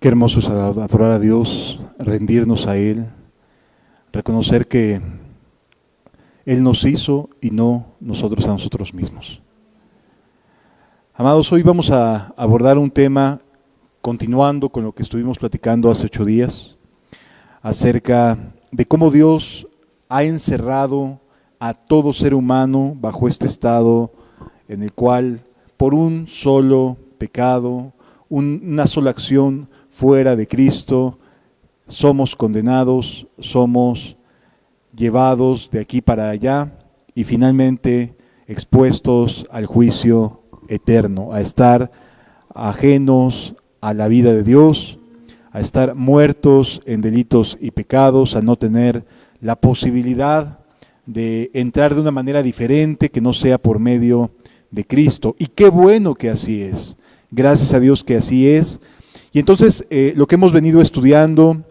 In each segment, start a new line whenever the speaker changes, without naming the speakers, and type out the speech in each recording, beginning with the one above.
Qué hermoso es adorar a Dios, rendirnos a Él, reconocer que Él nos hizo y no nosotros a nosotros mismos. Amados, hoy vamos a abordar un tema continuando con lo que estuvimos platicando hace 8 días, acerca de cómo Dios ha encerrado a todo ser humano bajo este estado en el cual por un solo pecado, una sola acción fuera de Cristo, somos condenados, somos llevados de aquí para allá y finalmente expuestos al juicio eterno, a estar ajenos a la vida de Dios, a estar muertos en delitos y pecados, a no tener la posibilidad de entrar de una manera diferente que no sea por medio de Cristo. Y qué bueno que así es. Gracias a Dios que así es. Y entonces lo que hemos venido estudiando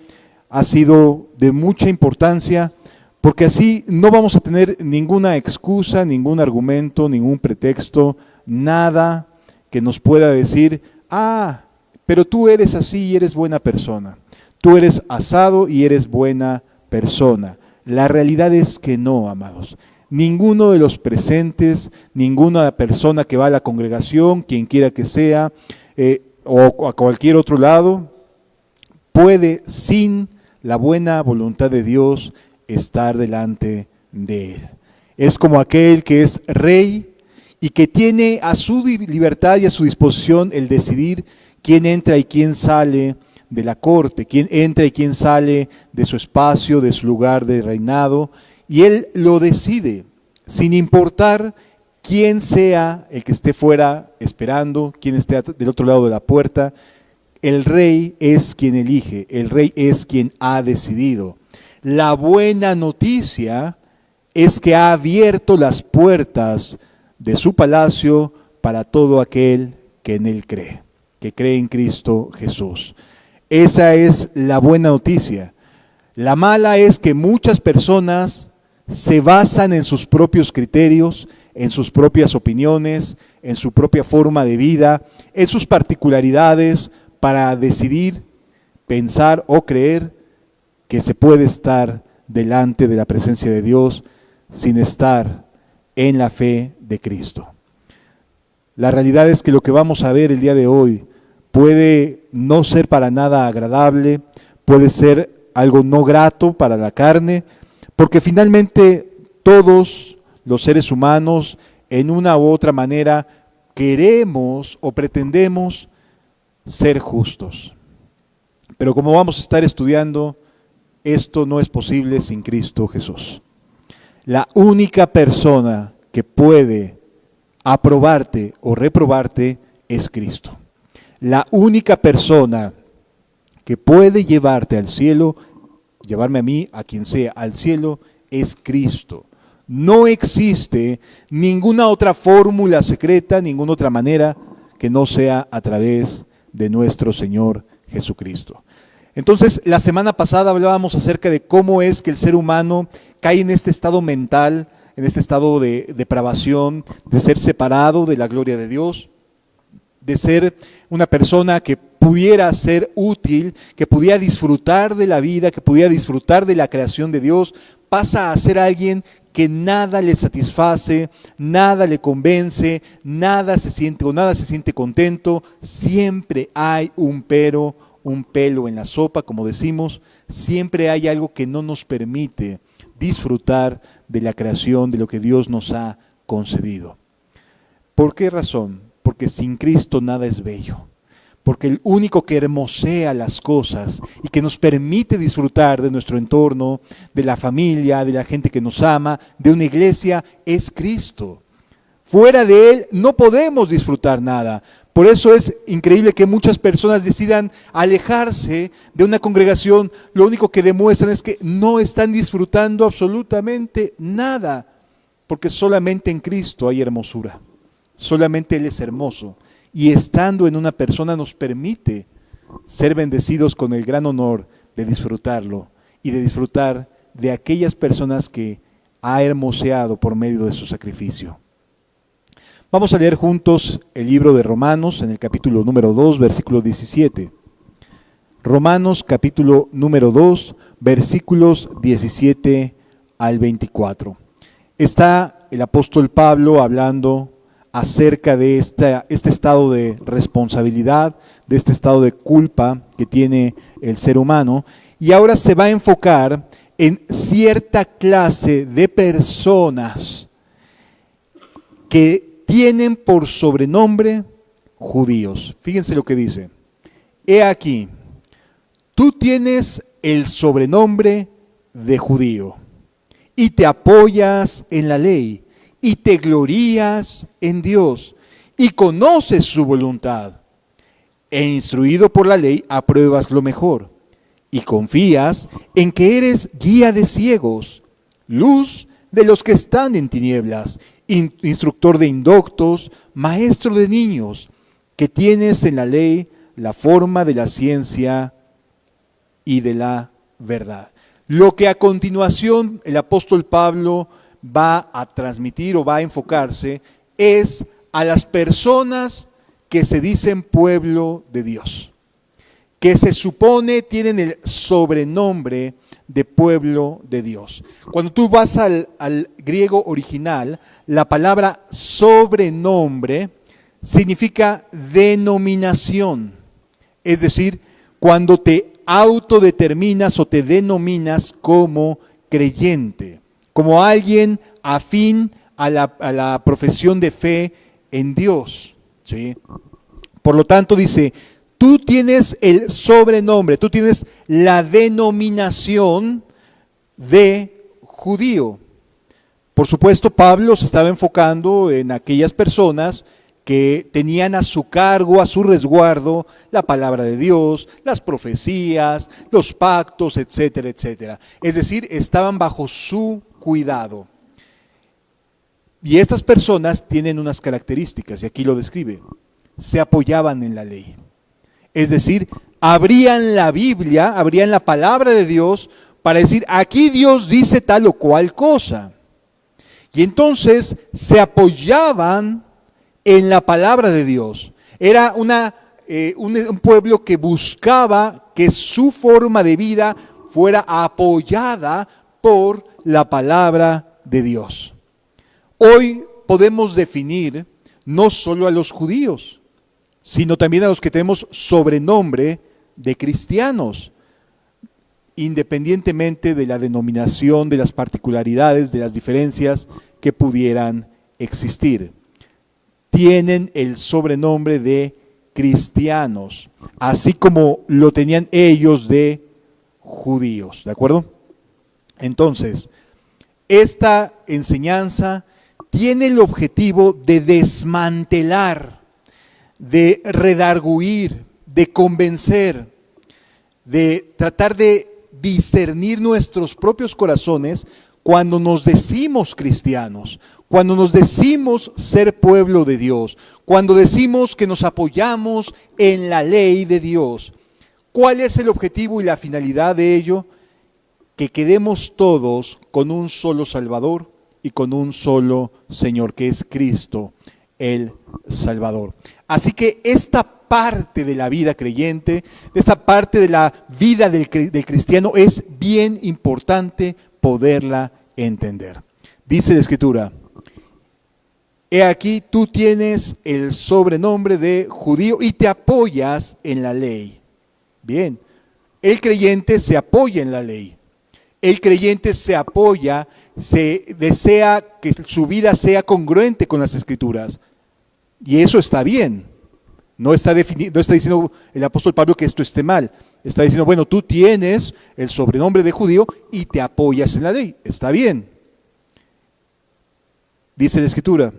ha sido de mucha importancia, porque así no vamos a tener ninguna excusa, ningún argumento, ningún pretexto, nada que nos pueda decir, pero tú eres así y eres buena persona. Tú eres asado y eres buena persona. La realidad es que no, amados. Ninguno de los presentes, ninguna persona que va a la congregación, quien quiera que sea, o a cualquier otro lado, puede sin la buena voluntad de Dios estar delante de Él. Es como aquel que es rey y que tiene a su libertad y a su disposición el decidir quién entra y quién sale de la corte, quién entra y quién sale de su espacio, de su lugar de reinado, y Él lo decide, sin importar quién sea el que esté fuera esperando, quién esté del otro lado de la puerta. El rey es quien elige, el rey es quien ha decidido. La buena noticia es que ha abierto las puertas de su palacio para todo aquel que en Él cree, que cree en Cristo Jesús. Esa es la buena noticia. La mala es que muchas personas se basan en sus propios criterios, en sus propias opiniones, en su propia forma de vida, en sus particularidades, para decidir, pensar o creer que se puede estar delante de la presencia de Dios sin estar en la fe de Cristo. La realidad es que lo que vamos a ver el día de hoy puede no ser para nada agradable, puede ser algo no grato para la carne, porque finalmente todos los seres humanos, en una u otra manera, queremos o pretendemos ser justos. Pero como vamos a estar estudiando, esto no es posible sin Cristo Jesús. La única persona que puede aprobarte o reprobarte es Cristo. La única persona que puede llevarte al cielo, llevarme a mí, a quien sea, al cielo, es Cristo. No existe ninguna otra fórmula secreta, ninguna otra manera que no sea a través de nuestro Señor Jesucristo. Entonces, la semana pasada hablábamos acerca de cómo es que el ser humano cae en este estado mental, en este estado de depravación, de ser separado de la gloria de Dios, de ser una persona que pudiera ser útil, que pudiera disfrutar de la vida, que pudiera disfrutar de la creación de Dios, pasa a ser alguien que nada le satisface, nada le convence, nada se siente contento. Siempre hay un pero, un pelo en la sopa, como decimos. Siempre hay algo que no nos permite disfrutar de la creación, de lo que Dios nos ha concedido. ¿Por qué razón? Porque sin Cristo nada es bello. Porque el único que hermosea las cosas y que nos permite disfrutar de nuestro entorno, de la familia, de la gente que nos ama, de una iglesia, es Cristo. Fuera de Él no podemos disfrutar nada. Por eso es increíble que muchas personas decidan alejarse de una congregación. Lo único que demuestran es que no están disfrutando absolutamente nada. Porque solamente en Cristo hay hermosura. Solamente Él es hermoso. Y estando en una persona nos permite ser bendecidos con el gran honor de disfrutarlo y de disfrutar de aquellas personas que ha hermoseado por medio de su sacrificio. Vamos a leer juntos el libro de Romanos en el capítulo número 2, versículo 17. Romanos capítulo número 2, versículos 17 al 24. Está el apóstol Pablo hablando acerca de este estado de responsabilidad, de este estado de culpa que tiene el ser humano, y ahora se va a enfocar en cierta clase de personas que tienen por sobrenombre judíos. Fíjense lo que dice. He aquí, tú tienes el sobrenombre de judío y te apoyas en la ley y te glorías en Dios y conoces su voluntad. E instruido por la ley apruebas lo mejor y confías en que eres guía de ciegos, luz de los que están en tinieblas, instructor de indoctos, maestro de niños, que tienes en la ley la forma de la ciencia y de la verdad. Lo que a continuación el apóstol Pablo va a transmitir o va a enfocarse es a las personas que se dicen pueblo de Dios, que se supone tienen el sobrenombre de pueblo de Dios. Cuando tú vas al griego original, la palabra sobrenombre significa denominación, es decir, cuando te autodeterminas o te denominas como creyente, como alguien afín a la profesión de fe en Dios, ¿sí? Por lo tanto dice, tú tienes el sobrenombre, tú tienes la denominación de judío. Por supuesto, Pablo se estaba enfocando en aquellas personas que tenían a su cargo, a su resguardo, la palabra de Dios, las profecías, los pactos, etcétera, etcétera. Es decir, estaban bajo su cuidado. Y estas personas tienen unas características, y aquí lo describe. Se apoyaban en la ley. Es decir, abrían la Biblia, abrían la palabra de Dios para decir, aquí Dios dice tal o cual cosa. Y entonces se apoyaban en la palabra de Dios. Era un pueblo que buscaba que su forma de vida fuera apoyada por la palabra de Dios. Hoy podemos definir no solo a los judíos, sino también a los que tenemos sobrenombre de cristianos, independientemente de la denominación, de las particularidades, de las diferencias que pudieran existir. Tienen el sobrenombre de cristianos, así como lo tenían ellos de judíos, ¿de acuerdo? Entonces, esta enseñanza tiene el objetivo de desmantelar, de redarguir, de convencer, de tratar de discernir nuestros propios corazones cuando nos decimos cristianos, cuando nos decimos ser pueblo de Dios, cuando decimos que nos apoyamos en la ley de Dios. ¿Cuál es el objetivo y la finalidad de ello? Que quedemos todos con un solo Salvador y con un solo Señor, que es Cristo el Salvador. Así que esta parte de la vida creyente, esta parte de la vida del cristiano es bien importante poderla entender. Dice la Escritura, he aquí tú tienes el sobrenombre de judío y te apoyas en la ley. Bien, el creyente se apoya en la ley. El creyente se apoya, se desea que su vida sea congruente con las Escrituras. Y eso está bien. No está diciendo el apóstol Pablo que esto esté mal. Está diciendo, bueno, tú tienes el sobrenombre de judío y te apoyas en la ley. Está bien. Dice la Escritura,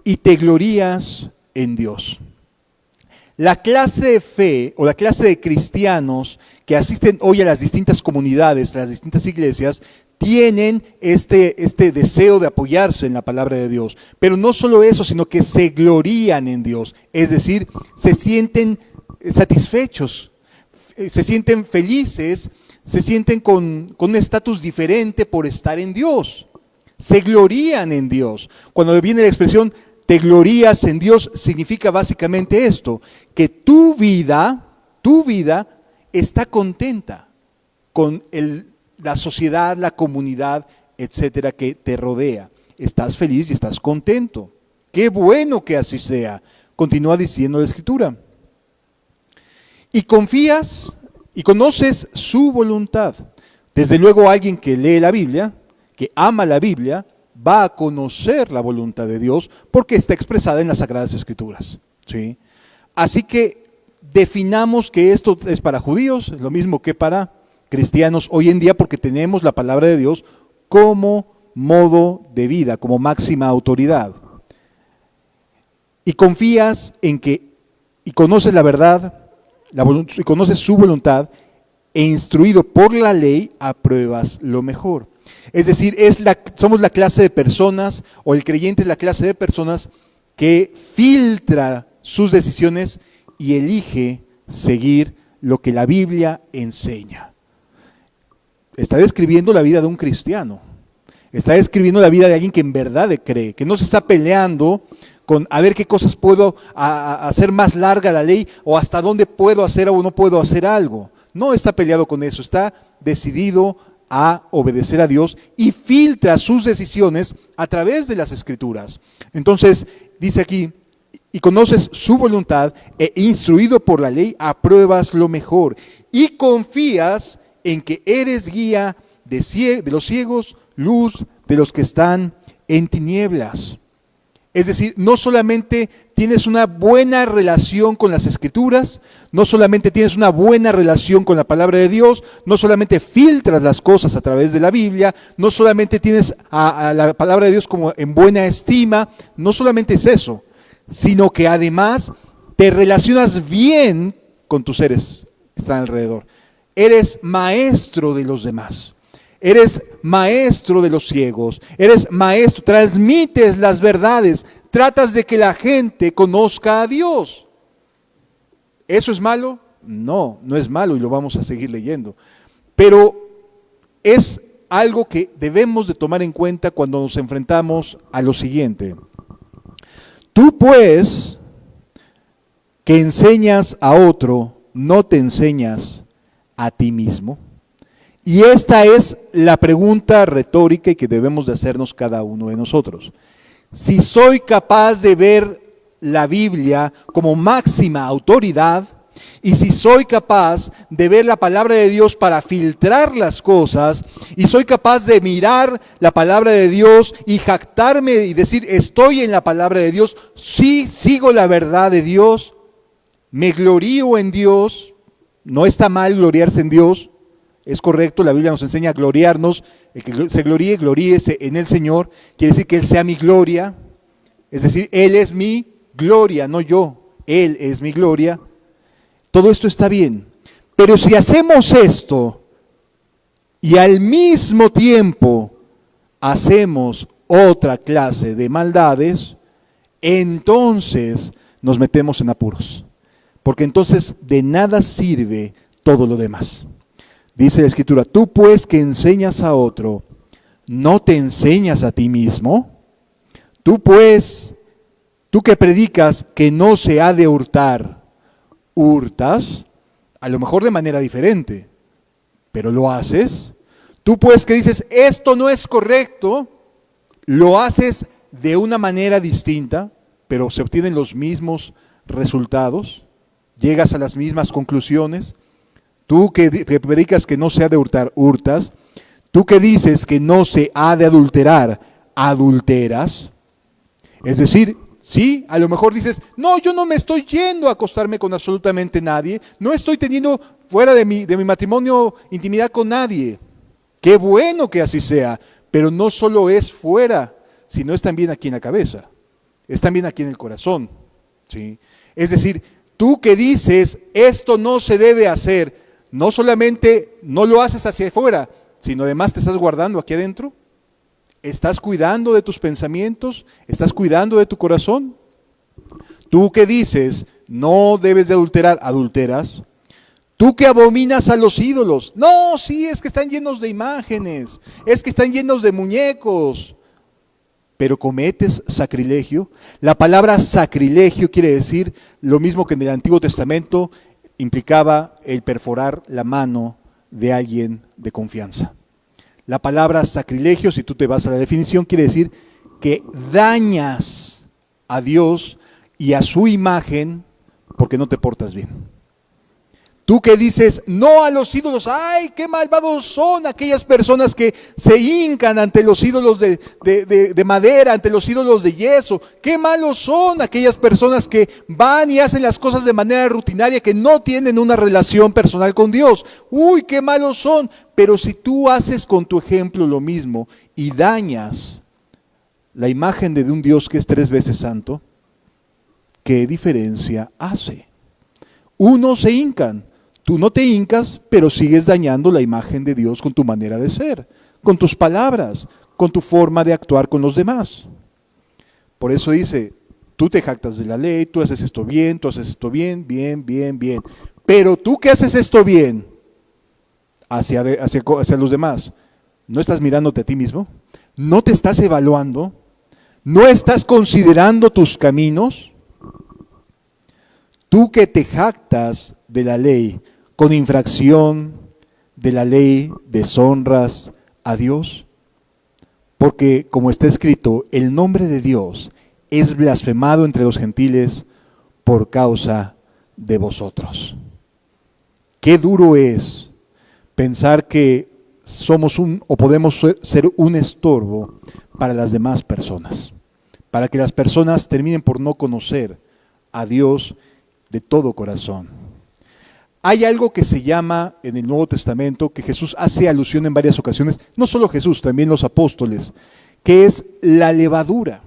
y te glorías en Dios. La clase de fe o la clase de cristianos que asisten hoy a las distintas comunidades, a las distintas iglesias, tienen este deseo de apoyarse en la palabra de Dios. Pero no solo eso, sino que se glorían en Dios. Es decir, se sienten satisfechos, se sienten felices, se sienten con un estatus diferente por estar en Dios. Se glorían en Dios. Cuando viene la expresión te glorías en Dios, significa básicamente esto, que tu vida está contenta con la sociedad, la comunidad, etcétera, que te rodea. Estás feliz y estás contento. Qué bueno que así sea. Continúa diciendo la Escritura. Y confías y conoces su voluntad. Desde luego alguien que lee la Biblia, que ama la Biblia, va a conocer la voluntad de Dios porque está expresada en las Sagradas Escrituras. ¿Sí? Así que definamos que esto es para judíos, lo mismo que para cristianos hoy en día, porque tenemos la palabra de Dios como modo de vida, como máxima autoridad. Y confías en que, y conoces la verdad, y conoces su voluntad, e instruido por la ley, apruebas lo mejor. Es decir, somos la clase de personas, o el creyente es la clase de personas que filtra sus decisiones y elige seguir lo que la Biblia enseña. Está describiendo la vida de un cristiano. Está describiendo la vida de alguien que en verdad cree, que no se está peleando con a ver qué cosas puedo hacer más larga la ley, o hasta dónde puedo hacer o no puedo hacer algo. No está peleado con eso, está decidido a obedecer a Dios y filtra sus decisiones a través de las Escrituras. Entonces, dice aquí, y conoces su voluntad, e instruido por la ley, apruebas lo mejor, y confías en que eres guía de los ciegos, luz de los que están en tinieblas. Es decir, no solamente tienes una buena relación con las Escrituras, no solamente tienes una buena relación con la palabra de Dios, no solamente filtras las cosas a través de la Biblia, no solamente tienes a la palabra de Dios como en buena estima, no solamente es eso, sino que además te relacionas bien con tus seres que están alrededor. Eres maestro de los demás. Eres maestro de los ciegos, eres maestro, transmites las verdades, tratas de que la gente conozca a Dios. ¿Eso es malo? No, no es malo y lo vamos a seguir leyendo. Pero es algo que debemos de tomar en cuenta cuando nos enfrentamos a lo siguiente. Tú pues, que enseñas a otro, ¿no te enseñas a ti mismo? Y esta es la pregunta retórica y que debemos de hacernos cada uno de nosotros. Si soy capaz de ver la Biblia como máxima autoridad, y si soy capaz de ver la palabra de Dios para filtrar las cosas, y soy capaz de mirar la palabra de Dios y jactarme y decir, estoy en la palabra de Dios, sí sigo la verdad de Dios, me glorío en Dios, no está mal gloriarse en Dios, es correcto, la Biblia nos enseña a gloriarnos, el que se gloríe, gloríese en el Señor, quiere decir que Él sea mi gloria, es decir, Él es mi gloria, no yo, Él es mi gloria. Todo esto está bien, pero si hacemos esto y al mismo tiempo hacemos otra clase de maldades, entonces nos metemos en apuros, porque entonces de nada sirve todo lo demás. Dice la Escritura, tú pues que enseñas a otro, ¿no te enseñas a ti mismo? Tú pues, tú que predicas que no se ha de hurtar, hurtas, a lo mejor de manera diferente, pero lo haces. Tú pues que dices, esto no es correcto, lo haces de una manera distinta, pero se obtienen los mismos resultados, llegas a las mismas conclusiones. Tú que predicas que no se ha de hurtar, hurtas. Tú que dices que no se ha de adulterar, adulteras. Es decir, sí, a lo mejor dices, no, yo no me estoy yendo a acostarme con absolutamente nadie, no estoy teniendo fuera de mi matrimonio intimidad con nadie. Qué bueno que así sea, pero no solo es fuera, sino es también aquí en la cabeza, es también aquí en el corazón. ¿Sí? Es decir, tú que dices, esto no se debe hacer, no solamente no lo haces hacia afuera, sino además te estás guardando aquí adentro. ¿Estás cuidando de tus pensamientos? ¿Estás cuidando de tu corazón? Tú que dices, no debes de adulterar, adulteras. Tú que abominas a los ídolos. No, sí, es que están llenos de imágenes, es que están llenos de muñecos. Pero cometes sacrilegio. La palabra sacrilegio quiere decir lo mismo que en el Antiguo Testamento, implicaba el perforar la mano de alguien de confianza. La palabra sacrilegio, si tú te vas a la definición, quiere decir que dañas a Dios y a su imagen porque no te portas bien. Tú que dices no a los ídolos, ¡ay, qué malvados son aquellas personas que se hincan ante los ídolos de madera, ante los ídolos de yeso! ¡Qué malos son aquellas personas que van y hacen las cosas de manera rutinaria, que no tienen una relación personal con Dios! ¡Uy, qué malos son! Pero si tú haces con tu ejemplo lo mismo y dañas la imagen de un Dios que es 3 veces santo, ¿qué diferencia hace? Unos se hincan. Tú no te hincas, pero sigues dañando la imagen de Dios con tu manera de ser, con tus palabras, con tu forma de actuar con los demás. Por eso dice, tú te jactas de la ley, tú haces esto bien, tú haces esto bien, bien, bien, bien. Pero tú que haces esto bien hacia los demás, ¿no estás mirándote a ti mismo? ¿No te estás evaluando? ¿No estás considerando tus caminos? Tú que te jactas de la ley, con infracción de la ley deshonras a Dios, porque como está escrito, el nombre de Dios es blasfemado entre los gentiles por causa de vosotros. Qué duro es pensar que somos o podemos ser un estorbo para las demás personas, para que las personas terminen por no conocer a Dios de todo corazón. Hay algo que se llama en el Nuevo Testamento, que Jesús hace alusión en varias ocasiones, no solo Jesús, también los apóstoles, que es la levadura.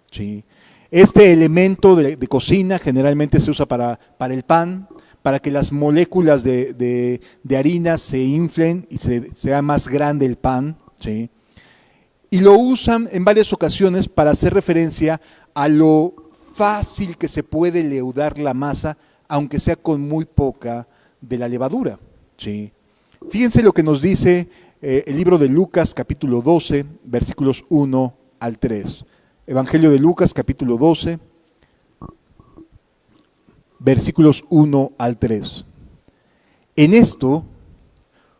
¿Sí? Este elemento de cocina generalmente se usa para el pan, para que las moléculas de harina se inflen y sea más grande el pan. ¿Sí? Y lo usan en varias ocasiones para hacer referencia a lo fácil que se puede leudar la masa, aunque sea con muy poca de la levadura. ¿Sí? Fíjense lo que nos dice el libro de Lucas capítulo 12, versículos 1 al 3. Evangelio de Lucas capítulo 12, versículos 1 al 3. En esto,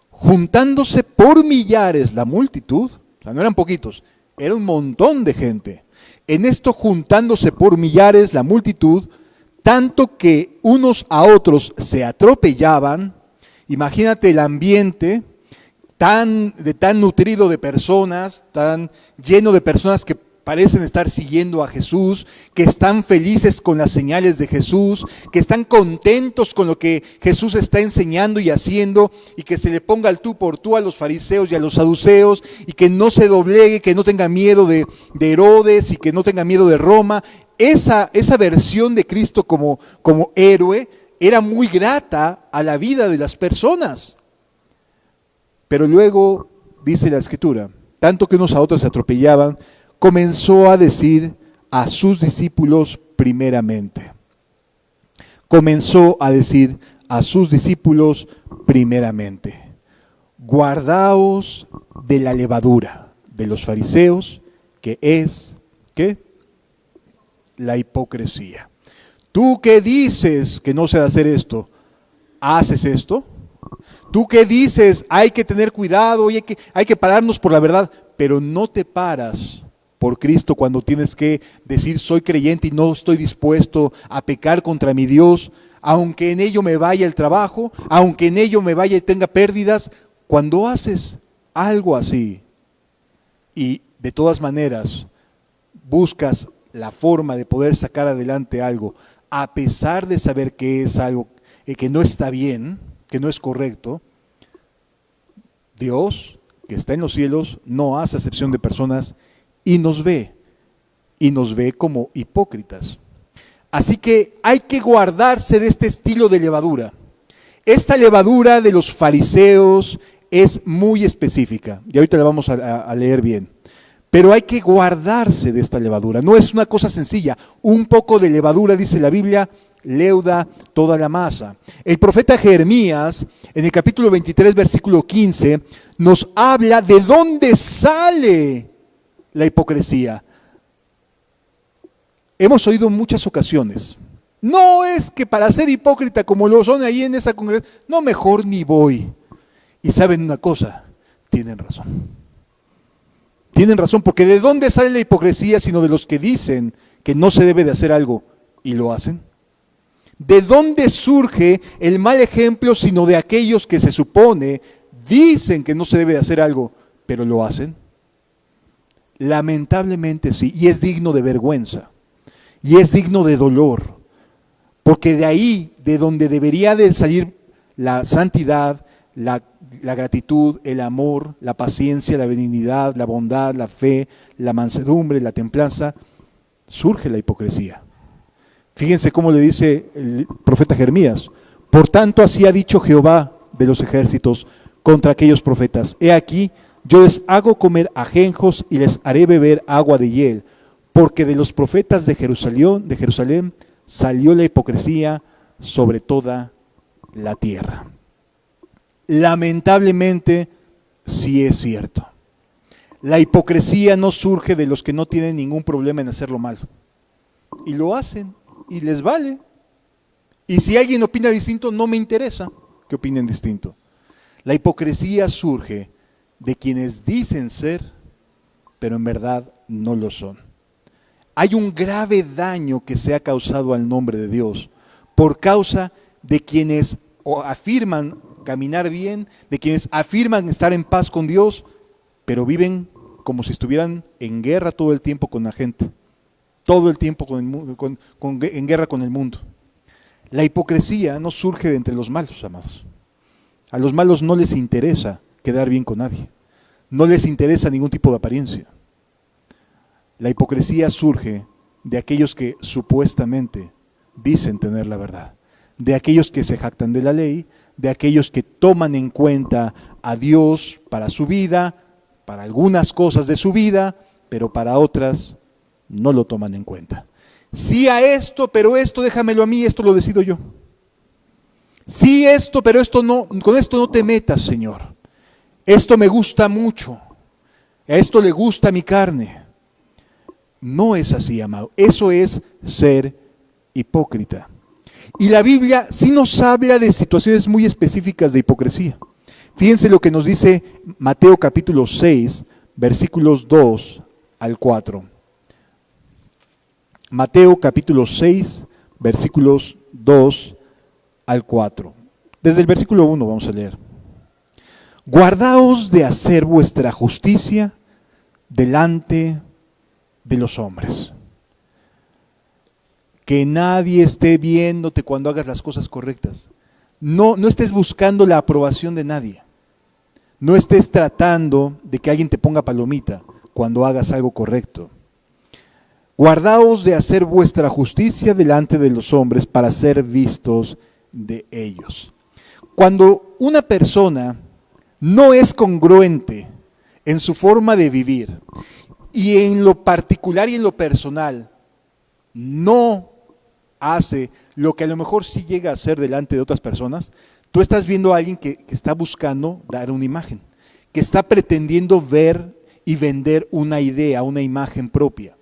juntándose por millares la multitud, o sea, no eran poquitos, era un montón de gente. En esto, juntándose por millares la multitud, tanto que unos a otros se atropellaban. Imagínate el ambiente tan nutrido de personas, tan lleno de personas que parecen estar siguiendo a Jesús, que están felices con las señales de Jesús, que están contentos con lo que Jesús está enseñando y haciendo, y que se le ponga al tú por tú a los fariseos y a los saduceos, y que no se doblegue, que no tenga miedo de Herodes y que no tenga miedo de Roma. Esa versión de Cristo como héroe era muy grata a la vida de las personas. Pero luego, dice la Escritura, tanto que unos a otros se atropellaban, comenzó a decir a sus discípulos primeramente. Comenzó a decir a sus discípulos primeramente: guardaos de la levadura de los fariseos, que es, ¿qué? La hipocresía. Tú que dices que no se debe hacer esto, ¿haces esto? Tú que dices hay que tener cuidado y hay que pararnos por la verdad, pero no te paras por Cristo cuando tienes que decir soy creyente y no estoy dispuesto a pecar contra mi Dios, aunque en ello me vaya el trabajo, aunque en ello me vaya y tenga pérdidas. Cuando haces algo así y de todas maneras buscas la forma de poder sacar adelante algo, a pesar de saber que es algo que no está bien, que no es correcto, Dios, que está en los cielos, no hace acepción de personas y nos ve como hipócritas. Así que hay que guardarse de este estilo de levadura. Esta levadura de los fariseos es muy específica, y ahorita la vamos a leer bien. Pero hay que guardarse de esta levadura. No es una cosa sencilla. Un poco de levadura, dice la Biblia, leuda toda la masa. El profeta Jeremías, en el capítulo 23, versículo 15, nos habla de dónde sale la hipocresía. Hemos oído en muchas ocasiones No es que para ser hipócrita como lo son ahí en esa congregación, no, mejor ni voy. Y saben una cosa, tienen razón. Tienen razón, porque ¿de dónde sale la hipocresía sino de los que dicen que no se debe de hacer algo y lo hacen? ¿De dónde surge el mal ejemplo sino de aquellos que se supone dicen que no se debe de hacer algo, pero lo hacen? Lamentablemente sí, y es digno de vergüenza, y es digno de dolor, porque de ahí, de donde debería de salir la santidad, la gratitud, el amor, la paciencia, la benignidad, la bondad, la fe, la mansedumbre, la templanza, surge la hipocresía. Fíjense cómo le dice el profeta Jeremías: por tanto así ha dicho Jehová de los ejércitos contra aquellos profetas: he aquí, yo les hago comer ajenjos y les haré beber agua de hiel, porque de los profetas de Jerusalén salió la hipocresía sobre toda la tierra. Lamentablemente, sí es cierto. La hipocresía no surge de los que no tienen ningún problema en hacerlo malo. Y lo hacen, y les vale. Y si alguien opina distinto, no me interesa que opinen distinto. La hipocresía surge de quienes dicen ser, pero en verdad no lo son. Hay un grave daño que se ha causado al nombre de Dios por causa de quienes afirman caminar bien, de quienes afirman estar en paz con Dios, pero viven como si estuvieran en guerra todo el tiempo con la gente, todo el tiempo en guerra con el mundo. La hipocresía no surge de entre los malos, amados. A los malos no les interesa quedar bien con nadie, no les interesa ningún tipo de apariencia. La hipocresía surge de aquellos que supuestamente dicen tener la verdad, de aquellos que se jactan de la ley, de aquellos que toman en cuenta a Dios para su vida, para algunas cosas de su vida, pero para otras no lo toman en cuenta. Sí a esto, pero esto déjamelo a mí, esto lo decido yo. Sí esto, pero esto no, con esto no te metas, Señor. Esto me gusta mucho, a esto le gusta mi carne. No es así, amado. Eso es ser hipócrita. Y la Biblia sí nos habla de situaciones muy específicas de hipocresía. Fíjense lo que nos dice Mateo capítulo 6, versículos 2 al 4. Mateo capítulo 6, versículos 2 al 4. Desde el versículo 1 vamos a leer. Guardaos de hacer vuestra justicia delante de los hombres. Que nadie esté viéndote cuando hagas las cosas correctas. No estés buscando la aprobación de nadie. No estés tratando de que alguien te ponga palomita cuando hagas algo correcto. Guardaos de hacer vuestra justicia delante de los hombres para ser vistos de ellos. Cuando una persona no es congruente en su forma de vivir y en lo particular y en lo personal no hace lo que a lo mejor sí llega a hacer delante de otras personas, tú estás viendo a alguien que está buscando dar una imagen, que está pretendiendo ver y vender una idea, una imagen propia.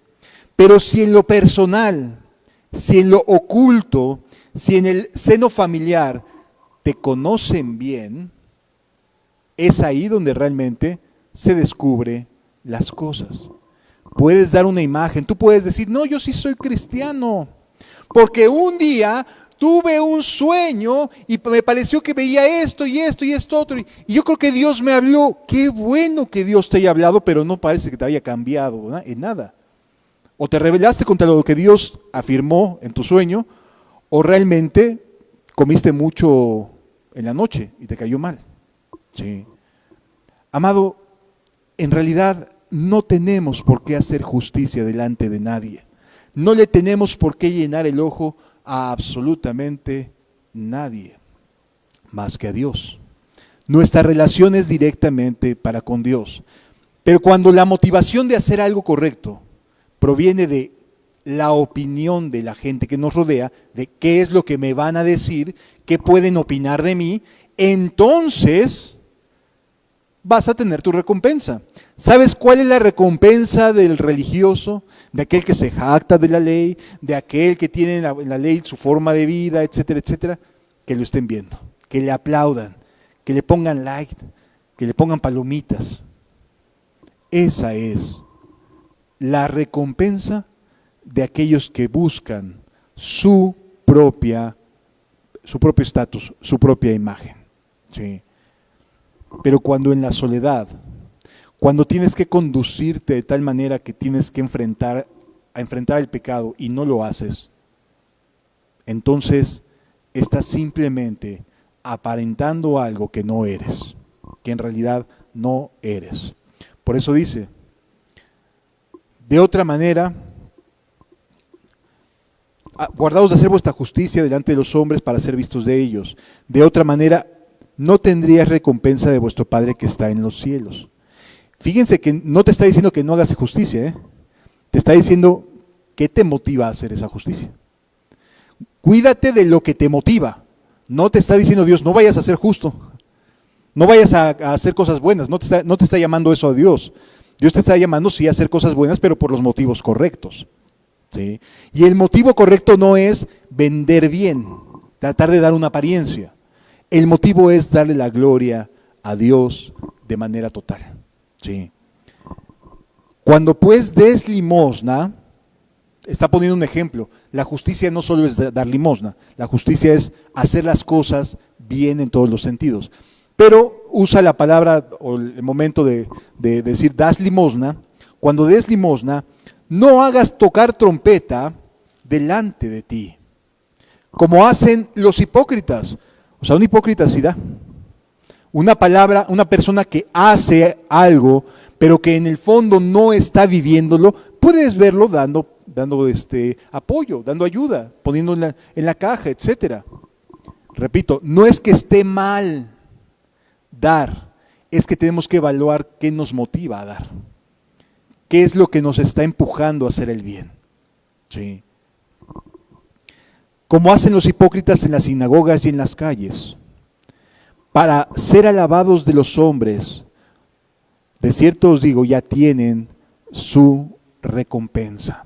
Pero si en lo personal, si en lo oculto, si en el seno familiar te conocen bien, es ahí donde realmente se descubre las cosas. Puedes dar una imagen, tú puedes decir, no, yo sí soy cristiano, porque un día tuve un sueño y me pareció que veía esto y esto y esto otro, y yo creo que Dios me habló. Qué bueno que Dios te haya hablado, pero no parece que te haya cambiado, ¿verdad? En nada. O te rebelaste contra lo que Dios afirmó en tu sueño, o realmente comiste mucho en la noche y te cayó mal. Sí. Amado, en realidad no tenemos por qué hacer justicia delante de nadie. No le tenemos por qué llenar el ojo a absolutamente nadie, más que a Dios. Nuestra relación es directamente para con Dios. Pero cuando la motivación de hacer algo correcto proviene de la opinión de la gente que nos rodea, de qué es lo que me van a decir, qué pueden opinar de mí, entonces vas a tener tu recompensa. ¿Sabes cuál es la recompensa del religioso? De aquel que se jacta de la ley, de aquel que tiene en la ley su forma de vida, etcétera, etcétera. Que lo estén viendo, que le aplaudan, que le pongan like, que le pongan palomitas. Esa es la recompensa de aquellos que buscan su propio estatus, su propia imagen. ¿Sí? Pero cuando en la soledad, cuando tienes que conducirte de tal manera que tienes que enfrentar el pecado y no lo haces, entonces estás simplemente aparentando algo que no eres, que en realidad no eres. Por eso dice, de otra manera, guardaos de hacer vuestra justicia delante de los hombres para ser vistos de ellos. De otra manera, no tendrías recompensa de vuestro Padre que está en los cielos. Fíjense que no te está diciendo que no hagas justicia, ¿eh? Te está diciendo qué te motiva a hacer esa justicia. Cuídate de lo que te motiva. No te está diciendo Dios, no vayas a ser justo, no vayas a hacer cosas buenas, no te está llamando eso a Dios. Dios te está llamando sí a hacer cosas buenas, pero por los motivos correctos. ¿Sí? Y el motivo correcto no es vender bien, tratar de dar una apariencia. El motivo es darle la gloria a Dios de manera total. ¿Sí? Cuando pues des limosna, está poniendo un ejemplo, la justicia no solo es dar limosna, la justicia es hacer las cosas bien en todos los sentidos. Pero usa la palabra o el momento de decir das limosna. Cuando des limosna, no hagas tocar trompeta delante de ti, como hacen los hipócritas. O sea, un hipócrita sí da. Una persona que hace algo, pero que en el fondo no está viviéndolo, puedes verlo dando apoyo, dando ayuda, poniendo en la caja, etcétera. Repito, no es que esté mal dar, es que tenemos que evaluar qué nos motiva a dar. ¿Qué es lo que nos está empujando a hacer el bien? ¿Sí? Como hacen los hipócritas en las sinagogas y en las calles, para ser alabados de los hombres. De cierto os digo, ya tienen su recompensa.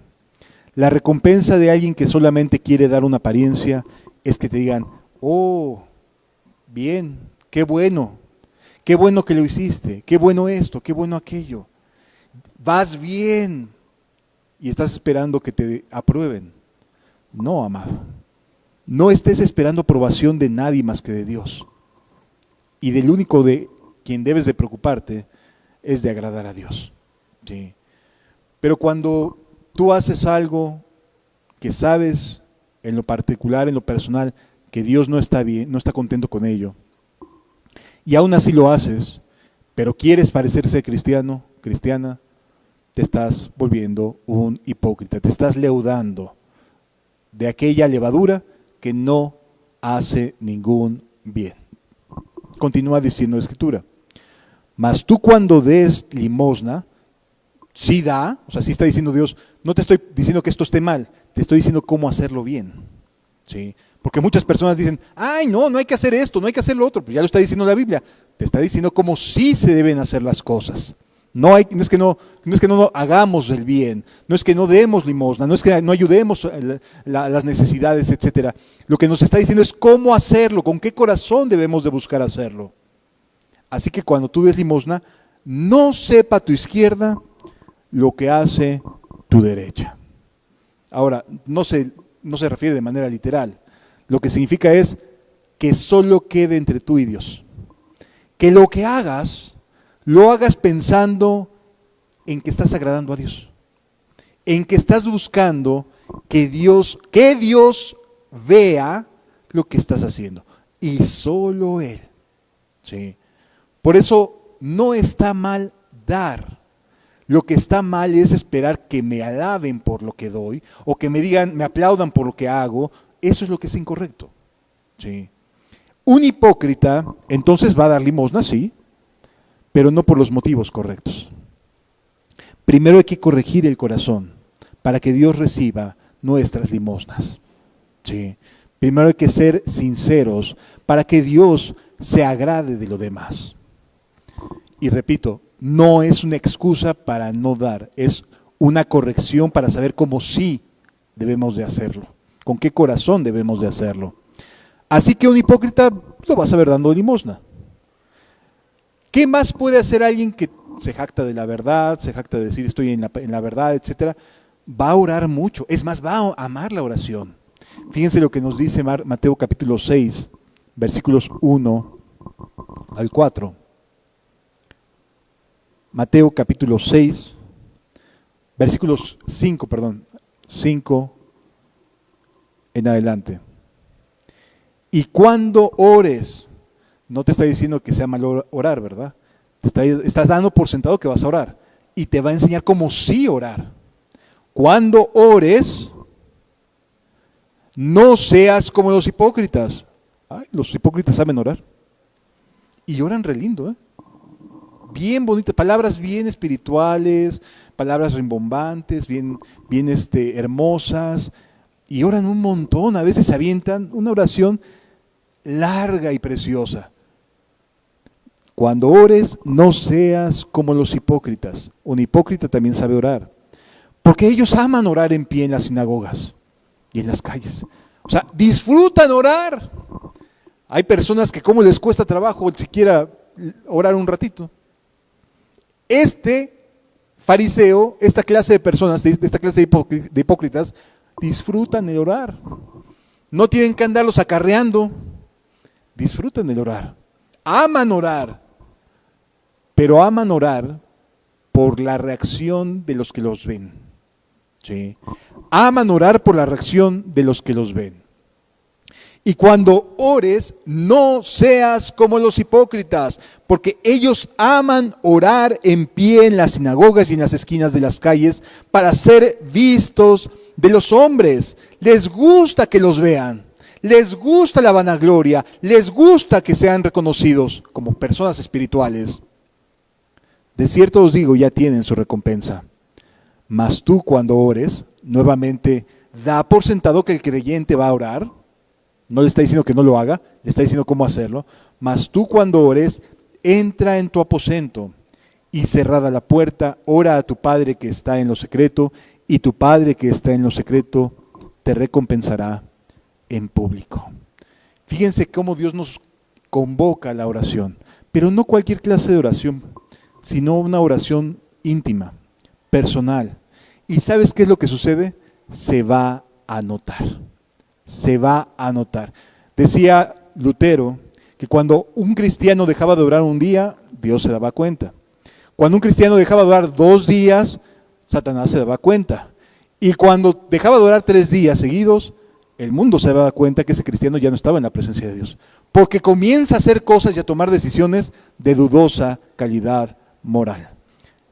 La recompensa de alguien que solamente quiere dar una apariencia es que te digan, oh, bien, qué bueno que lo hiciste, qué bueno esto, qué bueno aquello. Vas bien y estás esperando que te aprueben. No, amado. No estés esperando aprobación de nadie más que de Dios. Y del único de quien debes de preocuparte es de agradar a Dios. ¿Sí? Pero cuando tú haces algo que sabes en lo particular, en lo personal, que Dios no está bien, no está contento con ello, y aún así lo haces, pero quieres parecer ser cristiano, cristiana, te estás volviendo un hipócrita, te estás leudando de aquella levadura que no hace ningún bien. Continúa diciendo la Escritura, mas tú cuando des limosna, sí da, o sea, sí está diciendo Dios, no te estoy diciendo que esto esté mal, te estoy diciendo cómo hacerlo bien. ¿Sí? Porque muchas personas dicen, ay, no hay que hacer esto, no hay que hacer lo otro, pues ya lo está diciendo la Biblia, te está diciendo cómo sí se deben hacer las cosas. No es que no hagamos el bien, no es que no demos limosna, no es que no ayudemos las necesidades, etcétera. Lo que nos está diciendo es cómo hacerlo, con qué corazón debemos de buscar hacerlo. Así que cuando tú des limosna, no sepa tu izquierda lo que hace tu derecha. Ahora, no se refiere de manera literal. Lo que significa es que solo quede entre tú y Dios. Que lo que hagas, lo hagas pensando en que estás agradando a Dios. En que estás buscando que Dios vea lo que estás haciendo. Y solo Él. ¿Sí? Por eso no está mal dar. Lo que está mal es esperar que me alaben por lo que doy o que me aplaudan por lo que hago. Eso es lo que es incorrecto. ¿Sí? Un hipócrita entonces va a dar limosna, sí, pero no por los motivos correctos. Primero hay que corregir el corazón para que Dios reciba nuestras limosnas. ¿Sí? Primero hay que ser sinceros para que Dios se agrade de lo demás. Y repito, no es una excusa para no dar, es una corrección para saber cómo sí debemos de hacerlo, con qué corazón debemos de hacerlo. Así que un hipócrita lo vas a ver dando limosna. ¿Qué más puede hacer alguien que se jacta de la verdad, se jacta de decir estoy en la verdad, etcétera? Va a orar mucho, es más, va a amar la oración. Fíjense lo que nos dice Mateo capítulo 6, versículos 1 al 4. Mateo capítulo 6, versículos 5 en adelante. Y cuando ores, no te está diciendo que sea malo orar, ¿verdad? Estás dando por sentado que vas a orar y te va a enseñar cómo sí orar. Cuando ores, no seas como los hipócritas. Ay, los hipócritas saben orar y oran re lindo, ¿eh? Bien bonitas, palabras bien espirituales, palabras rimbombantes, bien hermosas, y oran un montón, a veces se avientan una oración larga y preciosa. Cuando ores, no seas como los hipócritas. Un hipócrita también sabe orar, porque ellos aman orar en pie en las sinagogas y en las calles. O sea, disfrutan orar. Hay personas que como les cuesta trabajo siquiera orar un ratito. Este fariseo, esta clase de personas, esta clase de hipócritas, disfrutan el orar. No tienen que andarlos acarreando. Disfrutan el orar. Aman orar. Pero aman orar por la reacción de los que los ven. ¿Sí? Aman orar por la reacción de los que los ven. Y cuando ores, no seas como los hipócritas, porque ellos aman orar en pie en las sinagogas y en las esquinas de las calles para ser vistos de los hombres. Les gusta que los vean, les gusta la vanagloria, les gusta que sean reconocidos como personas espirituales. De cierto os digo, ya tienen su recompensa. Mas tú cuando ores, nuevamente da por sentado que el creyente va a orar. No le está diciendo que no lo haga, le está diciendo cómo hacerlo. Mas tú cuando ores, entra en tu aposento y cerrada la puerta, ora a tu Padre que está en lo secreto, y tu Padre que está en lo secreto te recompensará en público. Fíjense cómo Dios nos convoca a la oración, pero no cualquier clase de oración, sino una oración íntima, personal. ¿Y sabes qué es lo que sucede? Se va a notar. Se va a notar. Decía Lutero que cuando un cristiano dejaba de orar un día, Dios se daba cuenta. Cuando un cristiano dejaba de orar 2 días, Satanás se daba cuenta. Y cuando dejaba de orar 3 días seguidos, el mundo se daba cuenta que ese cristiano ya no estaba en la presencia de Dios. Porque comienza a hacer cosas y a tomar decisiones de dudosa calidad moral.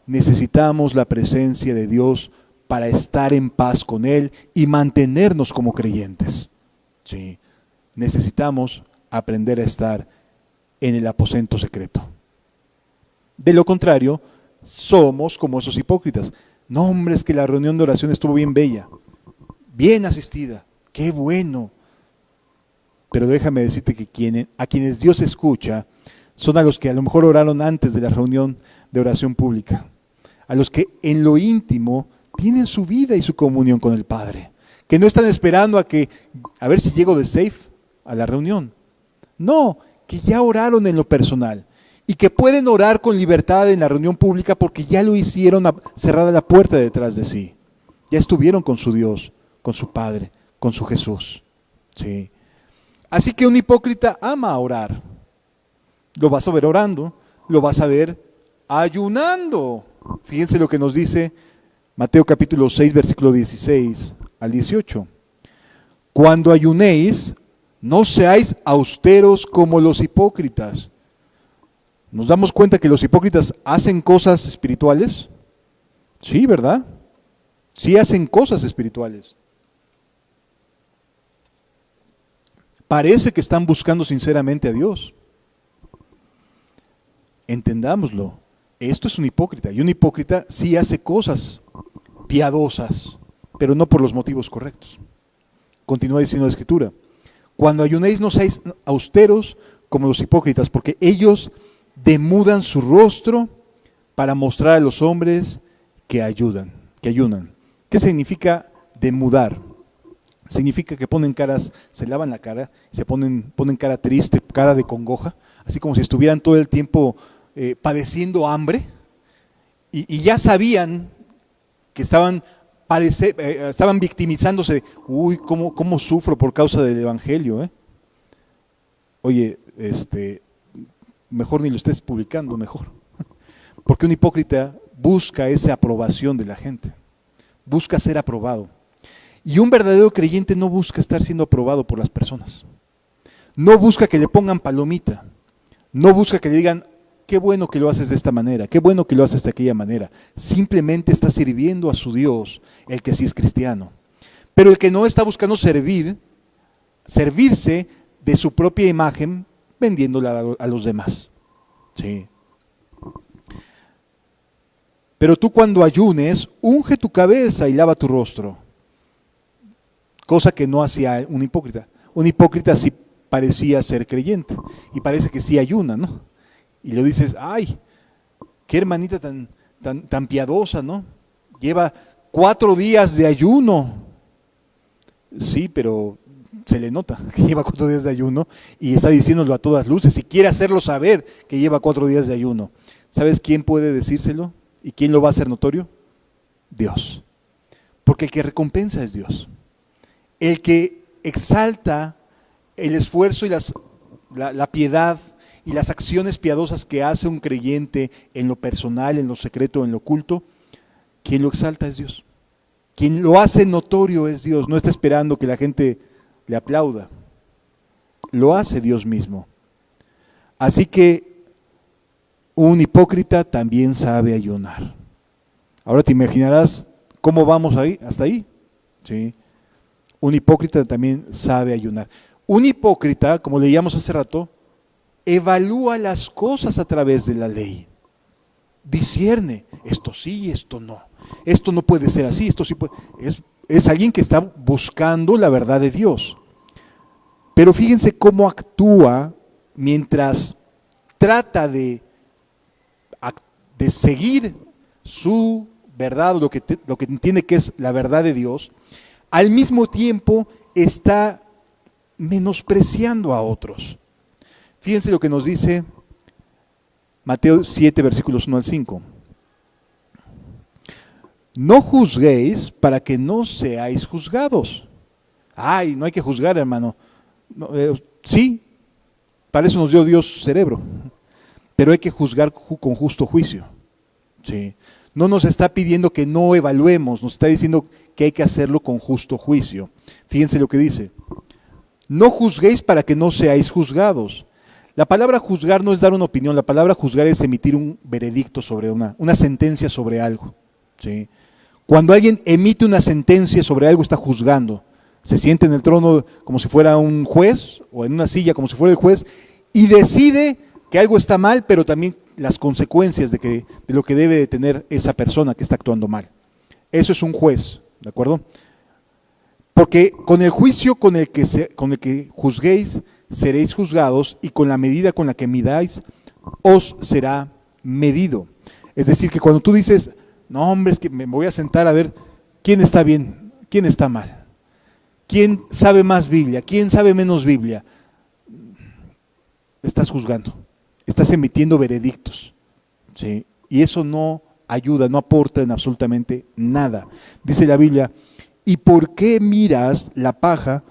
Necesitamos la presencia de Dios para estar en paz con Él y mantenernos como creyentes. Sí, necesitamos aprender a estar en el aposento secreto. De lo contrario, somos como esos hipócritas. No, hombre, es que la reunión de oración estuvo bien bella, bien asistida, qué bueno. Pero déjame decirte que a quienes Dios escucha son a los que a lo mejor oraron antes de la reunión de oración pública, a los que en lo íntimo tienen su vida y su comunión con el Padre, que no están esperando a ver si llego de safe a la reunión. No, que ya oraron en lo personal y que pueden orar con libertad en la reunión pública porque ya lo hicieron cerrada la puerta detrás de sí. Ya estuvieron con su Dios, con su Padre, con su Jesús. Sí. Así que un hipócrita ama orar. Lo vas a ver orando, lo vas a ver ayunando. Fíjense lo que nos dice Mateo capítulo 6, versículo 16 al 18. Cuando ayunéis, no seáis austeros como los hipócritas. ¿Nos damos cuenta que los hipócritas hacen cosas espirituales? Sí, ¿verdad? Sí hacen cosas espirituales. Parece que están buscando sinceramente a Dios. Entendámoslo. Esto es un hipócrita, y un hipócrita sí hace cosas piadosas, pero no por los motivos correctos. Continúa diciendo la Escritura: cuando ayunéis no seáis austeros como los hipócritas, porque ellos demudan su rostro para mostrar a los hombres que ayunan. ¿Qué significa demudar? Significa que ponen caras, se lavan la cara, ponen cara triste, cara de congoja, así como si estuvieran todo el tiempo padeciendo hambre, y ya sabían que estaban victimizándose. Uy, cómo sufro por causa del evangelio. Oye, mejor ni lo estés publicando, mejor. Porque un hipócrita busca esa aprobación de la gente, busca ser aprobado. Y un verdadero creyente no busca estar siendo aprobado por las personas. No busca que le pongan palomita. No busca que le digan, qué bueno que lo haces de esta manera, qué bueno que lo haces de aquella manera. Simplemente está sirviendo a su Dios, el que sí es cristiano. Pero el que no está buscando servirse de su propia imagen, vendiéndola a los demás. Sí. Pero tú cuando ayunes, unge tu cabeza y lava tu rostro. Cosa que no hacía un hipócrita. Un hipócrita sí parecía ser creyente y parece que sí ayuna, ¿no? Y le dices, ay, qué hermanita tan piadosa, ¿no? Lleva 4 días de ayuno. Sí, pero se le nota que lleva 4 días de ayuno y está diciéndolo a todas luces y quiere hacerlo saber que lleva 4 días de ayuno. ¿Sabes quién puede decírselo? ¿Y quién lo va a hacer notorio? Dios. Porque el que recompensa es Dios. El que exalta el esfuerzo y la piedad y las acciones piadosas que hace un creyente en lo personal, en lo secreto, en lo oculto, quien lo exalta es Dios. Quien lo hace notorio es Dios. No está esperando que la gente le aplauda. Lo hace Dios mismo. Así que un hipócrita también sabe ayunar. Ahora te imaginarás cómo vamos ahí, hasta ahí. ¿Sí? Un hipócrita también sabe ayunar. Un hipócrita, como leíamos hace rato, evalúa las cosas a través de la ley. Discierne, esto sí, esto no. Esto no puede ser así, esto sí puede. Es alguien que está buscando la verdad de Dios. Pero fíjense cómo actúa mientras trata de seguir su verdad, lo que entiende que es la verdad de Dios. Al mismo tiempo está menospreciando a otros. Fíjense lo que nos dice Mateo 7, versículos 1 al 5. No juzguéis para que no seáis juzgados. Ay, no hay que juzgar, hermano. No, sí, para eso nos dio Dios cerebro. Pero hay que juzgar con justo juicio. Sí. No nos está pidiendo que no evaluemos, nos está diciendo que hay que hacerlo con justo juicio. Fíjense lo que dice. No juzguéis para que no seáis juzgados. La palabra juzgar no es dar una opinión, la palabra juzgar es emitir un veredicto sobre una sentencia sobre algo. ¿Sí? Cuando alguien emite una sentencia sobre algo, está juzgando. Se siente en el trono como si fuera un juez, o en una silla como si fuera el juez, y decide que algo está mal, pero también las consecuencias de lo que debe de tener esa persona que está actuando mal. Eso es un juez, ¿de acuerdo? Porque con el juicio con el que juzguéis, seréis juzgados, y con la medida con la que midáis, os será medido. Es decir, que cuando tú dices, no hombre, es que me voy a sentar a ver quién está bien, quién está mal, quién sabe más Biblia, quién sabe menos Biblia, estás juzgando, estás emitiendo veredictos, ¿sí? Y eso no ayuda, no aporta en absolutamente nada. Dice la Biblia, ¿y por qué miras la paja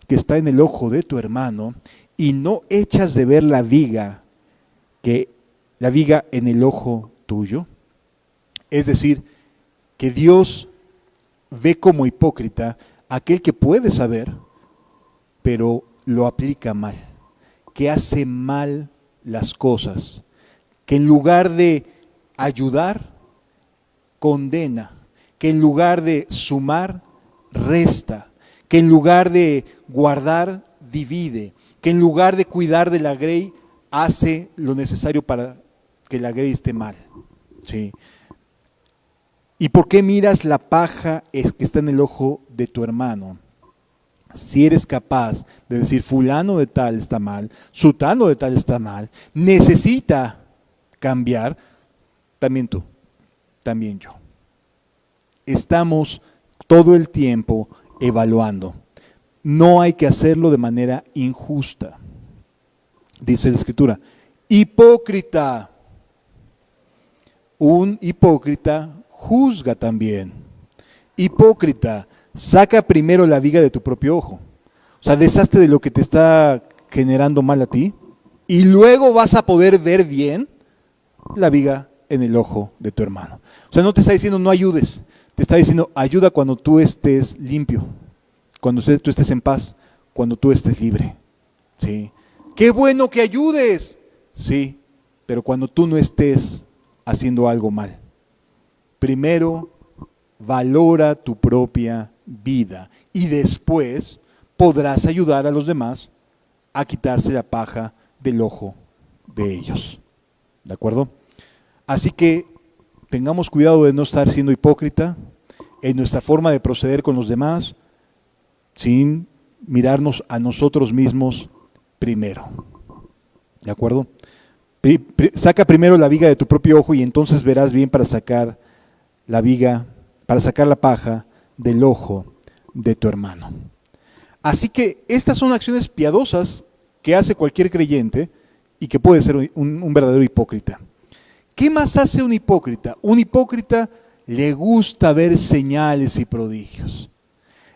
que está en el ojo de tu hermano y no echas de ver la viga en el ojo tuyo? Es decir, que Dios ve como hipócrita aquel que puede saber, pero lo aplica mal, que hace mal las cosas, que en lugar de ayudar, condena, que en lugar de sumar, resta, que en lugar de guardar, divide, que en lugar de cuidar de la grey, hace lo necesario para que la grey esté mal. ¿Sí? ¿Y por qué miras la paja que está en el ojo de tu hermano? Si eres capaz de decir fulano de tal está mal, sutano de tal está mal, necesita cambiar, también tú, también yo. Estamos todo el tiempo evaluando. No hay que hacerlo de manera injusta. Dice la Escritura, hipócrita. Un hipócrita juzga también. Hipócrita, saca primero la viga de tu propio ojo. O sea, deshazte de lo que te está generando mal a ti y luego vas a poder ver bien la viga en el ojo de tu hermano. O sea, no te está diciendo no ayudes, te está diciendo ayuda cuando tú estés limpio, cuando tú estés en paz, cuando tú estés libre. ¿Sí? ¡Qué bueno que ayudes! Sí, pero cuando tú no estés haciendo algo mal. Primero, valora tu propia vida y después podrás ayudar a los demás a quitarse la paja del ojo de ellos. ¿De acuerdo? Así que tengamos cuidado de no estar siendo hipócrita en nuestra forma de proceder con los demás sin mirarnos a nosotros mismos primero. ¿De acuerdo? Saca primero la viga de tu propio ojo y entonces verás bien para sacar la viga, para sacar la paja del ojo de tu hermano. Así que estas son acciones piadosas que hace cualquier creyente y que puede ser un verdadero hipócrita. ¿Qué más hace un hipócrita? Un hipócrita le gusta ver señales y prodigios.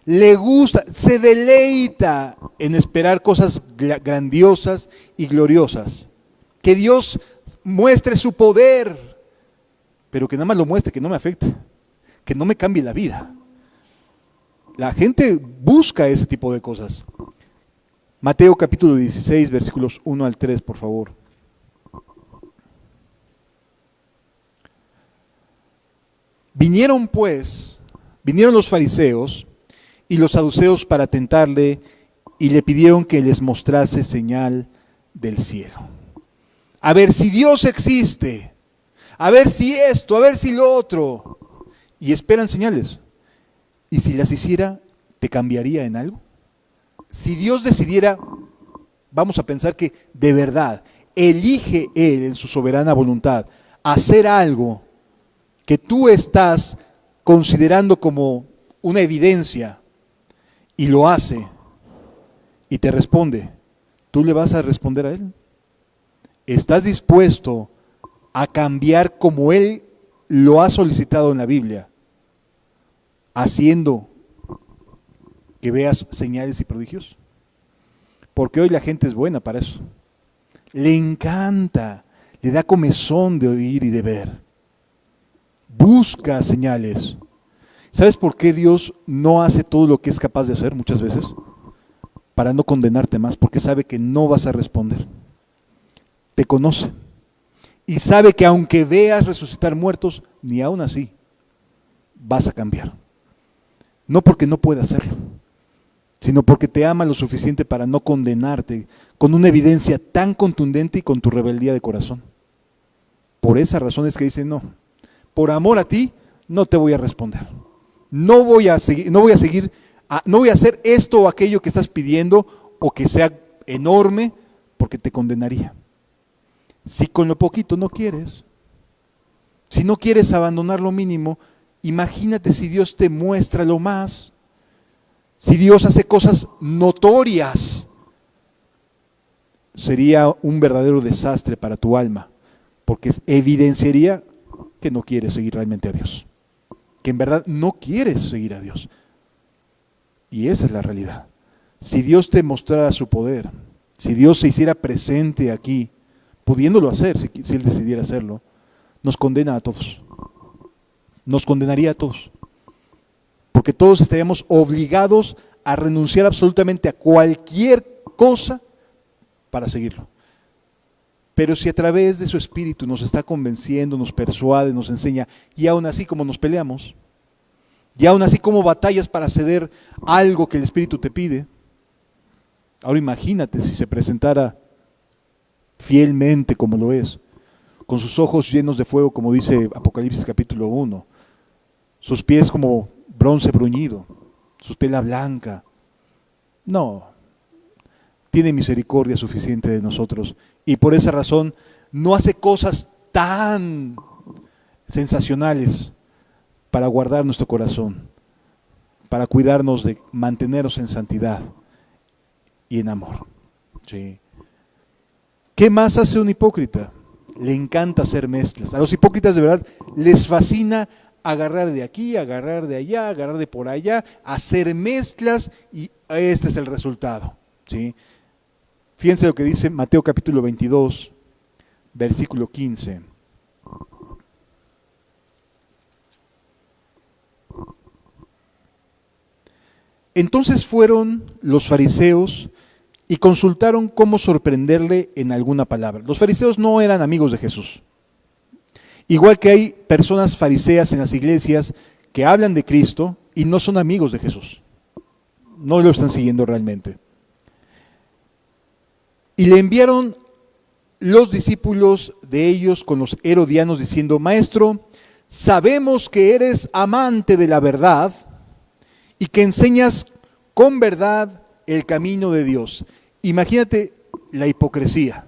Le gusta, se deleita en esperar cosas grandiosas y gloriosas. Que Dios muestre su poder, pero que nada más lo muestre, que no me afecte, que no me cambie la vida. La gente busca ese tipo de cosas. Mateo capítulo 16, versículos 1 al 3, por favor. Vinieron los fariseos y los saduceos para tentarle y le pidieron que les mostrase señal del cielo. A ver si Dios existe, a ver si esto, a ver si lo otro. Y esperan señales. ¿Y si las hiciera, te cambiaría en algo? Si Dios decidiera, vamos a pensar que de verdad elige Él en su soberana voluntad hacer algo que tú estás considerando como una evidencia y lo hace y te responde, ¿tú le vas a responder a Él? ¿Estás dispuesto a cambiar como Él lo ha solicitado en la Biblia, haciendo que veas señales y prodigios? Porque hoy la gente es buena para eso. Le encanta, le da comezón de oír y de ver. Busca señales. ¿Sabes por qué Dios no hace todo lo que es capaz de hacer muchas veces? Para no condenarte más, porque sabe que no vas a responder. Te conoce. Y sabe que aunque veas resucitar muertos, ni aún así vas a cambiar. No porque no pueda hacerlo, sino porque te ama lo suficiente para no condenarte con una evidencia tan contundente y con tu rebeldía de corazón. Por esa razón es que dice, no, por amor a ti no te voy a responder. No voy a hacer esto o aquello que estás pidiendo o que sea enorme porque te condenaría. Si con lo poquito no quieres, si no quieres abandonar lo mínimo, imagínate si Dios te muestra lo más, si Dios hace cosas notorias, sería un verdadero desastre para tu alma, porque evidenciaría que no quieres seguir realmente a Dios, que en verdad no quieres seguir a Dios. Y esa es la realidad. Si Dios te mostrara su poder, si Dios se hiciera presente aquí, pudiéndolo hacer, si Él decidiera hacerlo, nos condena a todos. Nos condenaría a todos. Porque todos estaríamos obligados a renunciar absolutamente a cualquier cosa para seguirlo. Pero si a través de su Espíritu nos está convenciendo, nos persuade, nos enseña, y aún así como nos peleamos, y aún así como batallas para ceder algo que el Espíritu te pide, ahora imagínate si se presentara fielmente como lo es, con sus ojos llenos de fuego, como dice Apocalipsis capítulo 1, sus pies como bronce bruñido, su tela blanca. No, tiene misericordia suficiente de nosotros y por esa razón no hace cosas tan sensacionales para guardar nuestro corazón, para cuidarnos de mantenernos en santidad y en amor. Sí. ¿Qué más hace un hipócrita? Le encanta hacer mezclas. A los hipócritas de verdad les fascina agarrar de aquí, agarrar de allá, agarrar de por allá, hacer mezclas y este es el resultado. ¿Sí? Fíjense lo que dice Mateo capítulo 22, versículo 15. Entonces fueron los fariseos y consultaron cómo sorprenderle en alguna palabra. Los fariseos no eran amigos de Jesús. Igual que hay personas fariseas en las iglesias que hablan de Cristo y no son amigos de Jesús. No lo están siguiendo realmente. Y le enviaron los discípulos de ellos con los herodianos diciendo: Maestro, sabemos que eres amante de la verdad y que enseñas con verdad el camino de Dios. Imagínate la hipocresía.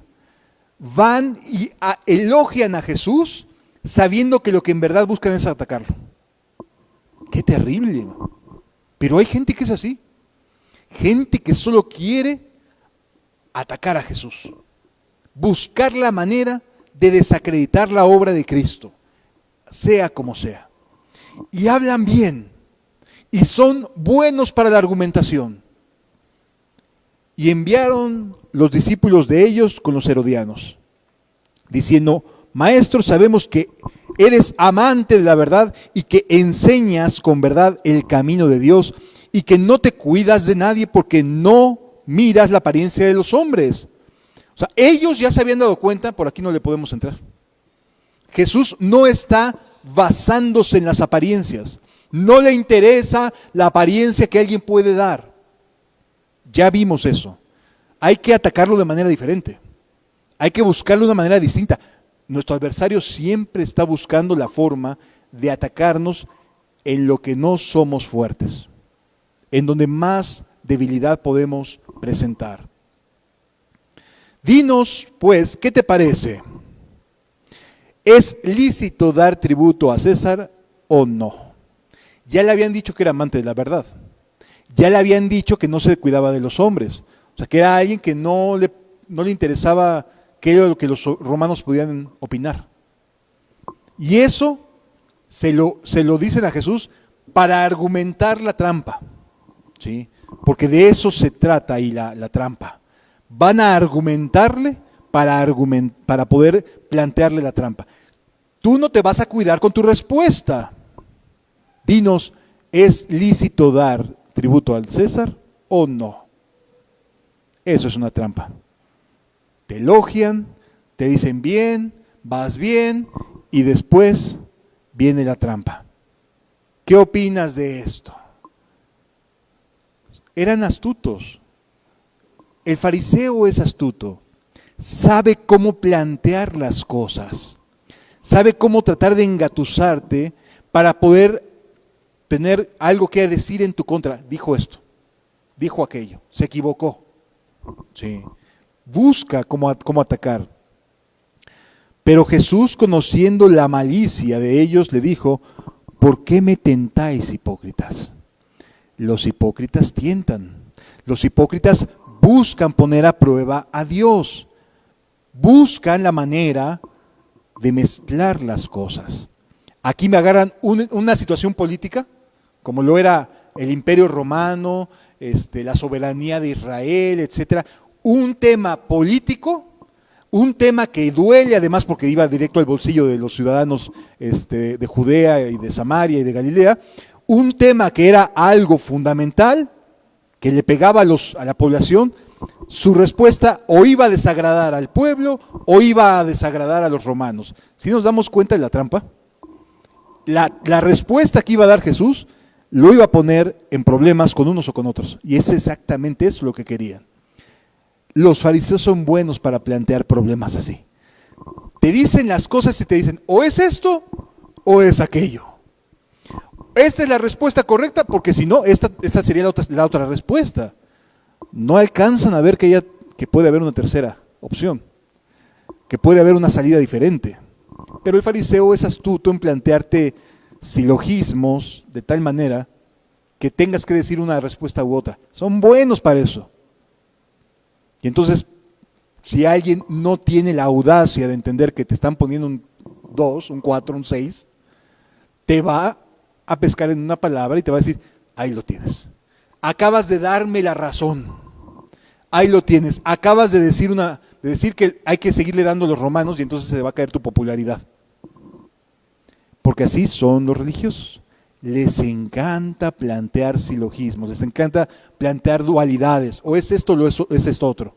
Van y elogian a Jesús sabiendo que lo que en verdad buscan es atacarlo. ¡Qué terrible! Pero hay gente que es así. Gente que solo quiere atacar a Jesús. Buscar la manera de desacreditar la obra de Cristo, sea como sea. Y hablan bien. Y son buenos para la argumentación. Y enviaron los discípulos de ellos con los herodianos, diciendo: Maestro, sabemos que eres amante de la verdad y que enseñas con verdad el camino de Dios y que no te cuidas de nadie porque no miras la apariencia de los hombres. O sea, ellos ya se habían dado cuenta, por aquí no le podemos entrar. Jesús no está basándose en las apariencias. No le interesa la apariencia que alguien puede dar. Ya vimos eso. Hay que atacarlo de manera diferente. Hay que buscarlo de una manera distinta. Nuestro adversario siempre está buscando la forma de atacarnos en lo que no somos fuertes, en donde más debilidad podemos presentar. Dinos, pues, ¿qué te parece? ¿Es lícito dar tributo a César o no? Ya le habían dicho que era amante de la verdad. Ya le habían dicho que no se cuidaba de los hombres. O sea, que era alguien que no le interesaba qué era lo que los romanos podían opinar. Y eso se lo dicen a Jesús para argumentar la trampa. ¿Sí? Porque de eso se trata ahí la trampa. Van a argumentarle para poder plantearle la trampa. Tú no te vas a cuidar con tu respuesta. Dinos, ¿es lícito dar tributo al César o no? Eso es una trampa. Te elogian, te dicen bien, vas bien y después viene la trampa. ¿Qué opinas de esto? Eran astutos. El fariseo es astuto. Sabe cómo plantear las cosas. Sabe cómo tratar de engatusarte para poder tener algo que decir en tu contra. Dijo esto, dijo aquello, se equivocó. Sí. Busca cómo atacar. Pero Jesús, conociendo la malicia de ellos, le dijo: ¿por qué me tentáis, hipócritas? Los hipócritas tientan. Los hipócritas buscan poner a prueba a Dios. Buscan la manera de mezclar las cosas. Aquí me agarran una situación política, como lo era el Imperio Romano, la soberanía de Israel, etcétera. Un tema político, un tema que duele además porque iba directo al bolsillo de los ciudadanos de Judea y de Samaria y de Galilea. Un tema que era algo fundamental, que le pegaba a la población. Su respuesta o iba a desagradar al pueblo o iba a desagradar a los romanos. ¿Sí nos damos cuenta de la trampa? La respuesta que iba a dar Jesús lo iba a poner en problemas con unos o con otros. Y es exactamente eso lo que querían. Los fariseos son buenos para plantear problemas así. Te dicen las cosas y te dicen, o es esto o es aquello. Esta es la respuesta correcta, porque si no, esta sería la otra respuesta. No alcanzan a ver que puede haber una tercera opción, que puede haber una salida diferente. Pero el fariseo es astuto en plantearte silogismos de tal manera que tengas que decir una respuesta u otra. Son buenos para eso. Y entonces, si alguien no tiene la audacia de entender que te están poniendo un 2, un 4, un 6, te va a pescar en una palabra y te va a decir, ahí lo tienes. Acabas de darme la razón. Ahí lo tienes. Acabas de decir que hay que seguirle dando a los romanos y entonces se va a caer tu popularidad. Porque así son los religiosos. Les encanta plantear silogismos, les encanta plantear dualidades. O es esto o es esto otro.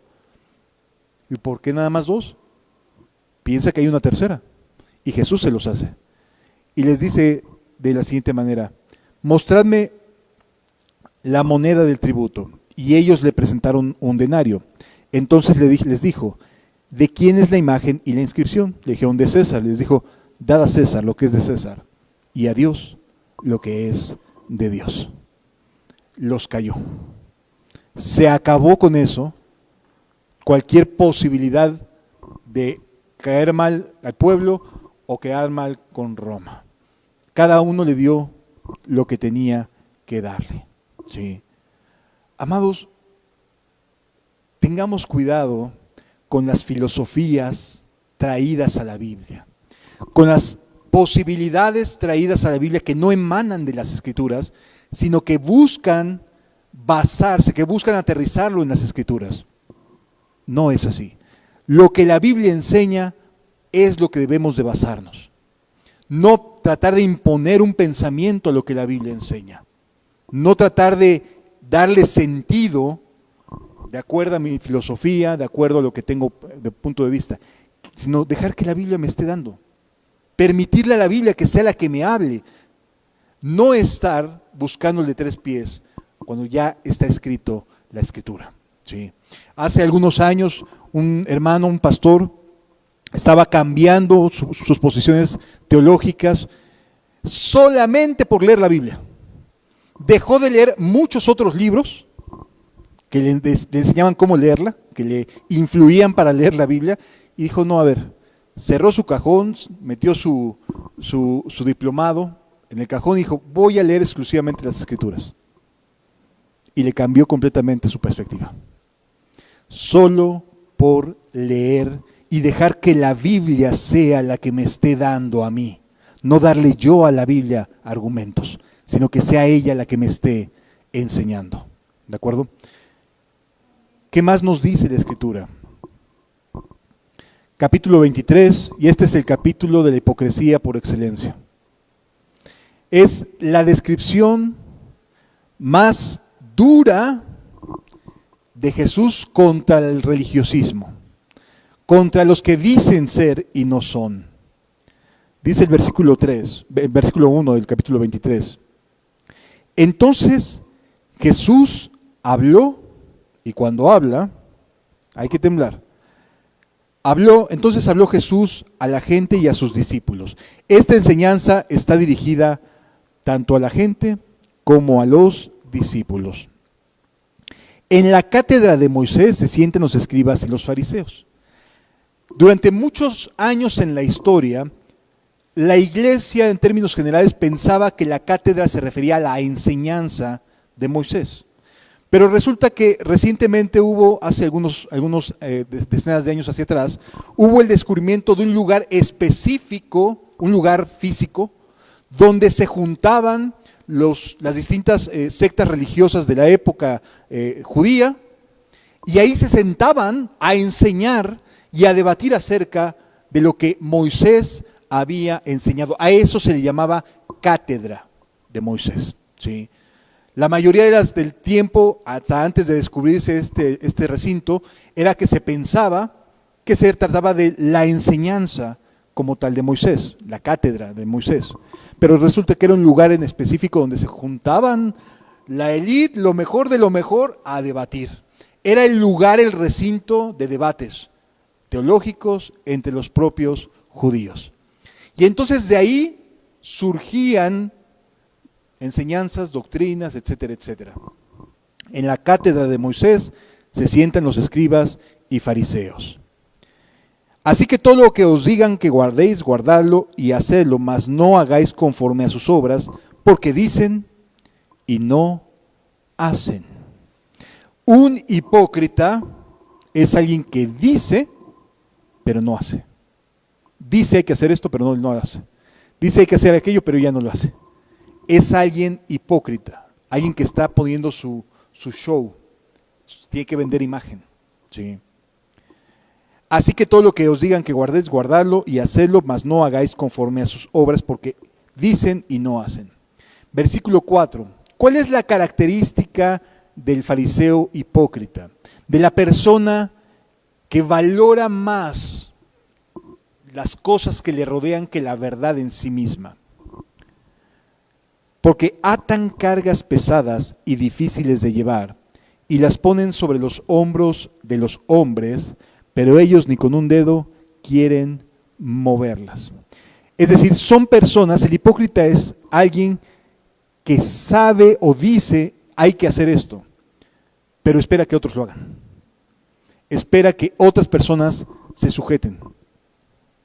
¿Y por qué nada más 2? Piensa que hay una tercera. Y Jesús se los hace. Y les dice de la siguiente manera, mostradme la moneda del tributo. Y ellos le presentaron un denario. Entonces les dijo, ¿de quién es la imagen y la inscripción? Le dijeron, de César. Les dijo, dad a César lo que es de César y a Dios lo que es de Dios. Los cayó. Se acabó con eso cualquier posibilidad de caer mal al pueblo o quedar mal con Roma. Cada uno le dio lo que tenía que darle. ¿Sí? Amados, tengamos cuidado con las filosofías traídas a la Biblia, con las posibilidades traídas a la Biblia que no emanan de las Escrituras, sino que buscan basarse, que buscan aterrizarlo en las Escrituras. No es así. Lo que la Biblia enseña es lo que debemos de basarnos. No tratar de imponer un pensamiento a lo que la Biblia enseña. No tratar de darle sentido de acuerdo a mi filosofía, de acuerdo a lo que tengo de punto de vista, sino dejar que la Biblia me esté dando. Permitirle a la Biblia que sea la que me hable. No estar buscando el de 3 pies cuando ya está escrito la Escritura. ¿Sí? Hace algunos años un hermano, un pastor, estaba cambiando sus posiciones teológicas solamente por leer la Biblia. Dejó de leer muchos otros libros que le enseñaban cómo leerla, que le influían para leer la Biblia, y dijo, no, a ver, cerró su cajón, metió su diplomado en el cajón y dijo, voy a leer exclusivamente las Escrituras. Y le cambió completamente su perspectiva. Solo por leer y dejar que la Biblia sea la que me esté dando a mí. No darle yo a la Biblia argumentos, sino que sea ella la que me esté enseñando. ¿De acuerdo? ¿Qué más nos dice la Escritura? Capítulo 23, y este es el capítulo de la hipocresía por excelencia. Es la descripción más dura de Jesús contra el religiosismo, contra los que dicen ser y no son. Dice el versículo 1 del capítulo 23. Entonces Jesús habló, y cuando habla, hay que temblar. Entonces habló Jesús a la gente y a sus discípulos. Esta enseñanza está dirigida tanto a la gente como a los discípulos. En la cátedra de Moisés se sienten los escribas y los fariseos. Durante muchos años en la historia, la iglesia en términos generales pensaba que la cátedra se refería a la enseñanza de Moisés. Pero resulta que recientemente hace algunos decenas de años hacia atrás, hubo el descubrimiento de un lugar específico, un lugar físico, donde se juntaban las distintas sectas religiosas de la época judía, y ahí se sentaban a enseñar y a debatir acerca de lo que Moisés había enseñado. A eso se le llamaba cátedra de Moisés. ¿Sí? La mayoría del tiempo, hasta antes de descubrirse este recinto, era que se pensaba que se trataba de la enseñanza como tal de Moisés, la cátedra de Moisés. Pero resulta que era un lugar en específico donde se juntaban la élite, lo mejor de lo mejor, a debatir. Era el lugar, el recinto de debates teológicos entre los propios judíos. Y entonces de ahí surgían enseñanzas, doctrinas, etcétera, etcétera. En la cátedra de Moisés se sientan los escribas y fariseos. Así que todo lo que os digan que guardéis, guardadlo y hacedlo, mas no hagáis conforme a sus obras, porque dicen y no hacen. Un hipócrita es alguien que dice, pero no hace. Dice hay que hacer esto, pero no lo hace. Dice hay que hacer aquello, pero ya no lo hace. Es alguien hipócrita, alguien que está poniendo su show. Tiene que vender imagen. ¿Sí? Así que todo lo que os digan que guardéis, guardadlo y hacedlo, mas no hagáis conforme a sus obras, porque dicen y no hacen. Versículo 4. ¿Cuál es la característica del fariseo hipócrita? De la persona que valora más las cosas que le rodean que la verdad en sí misma. Porque atan cargas pesadas y difíciles de llevar y las ponen sobre los hombros de los hombres, pero ellos ni con un dedo quieren moverlas. Es decir, son personas, el hipócrita es alguien que sabe o dice hay que hacer esto, pero espera que otros lo hagan. Espera que otras personas se sujeten.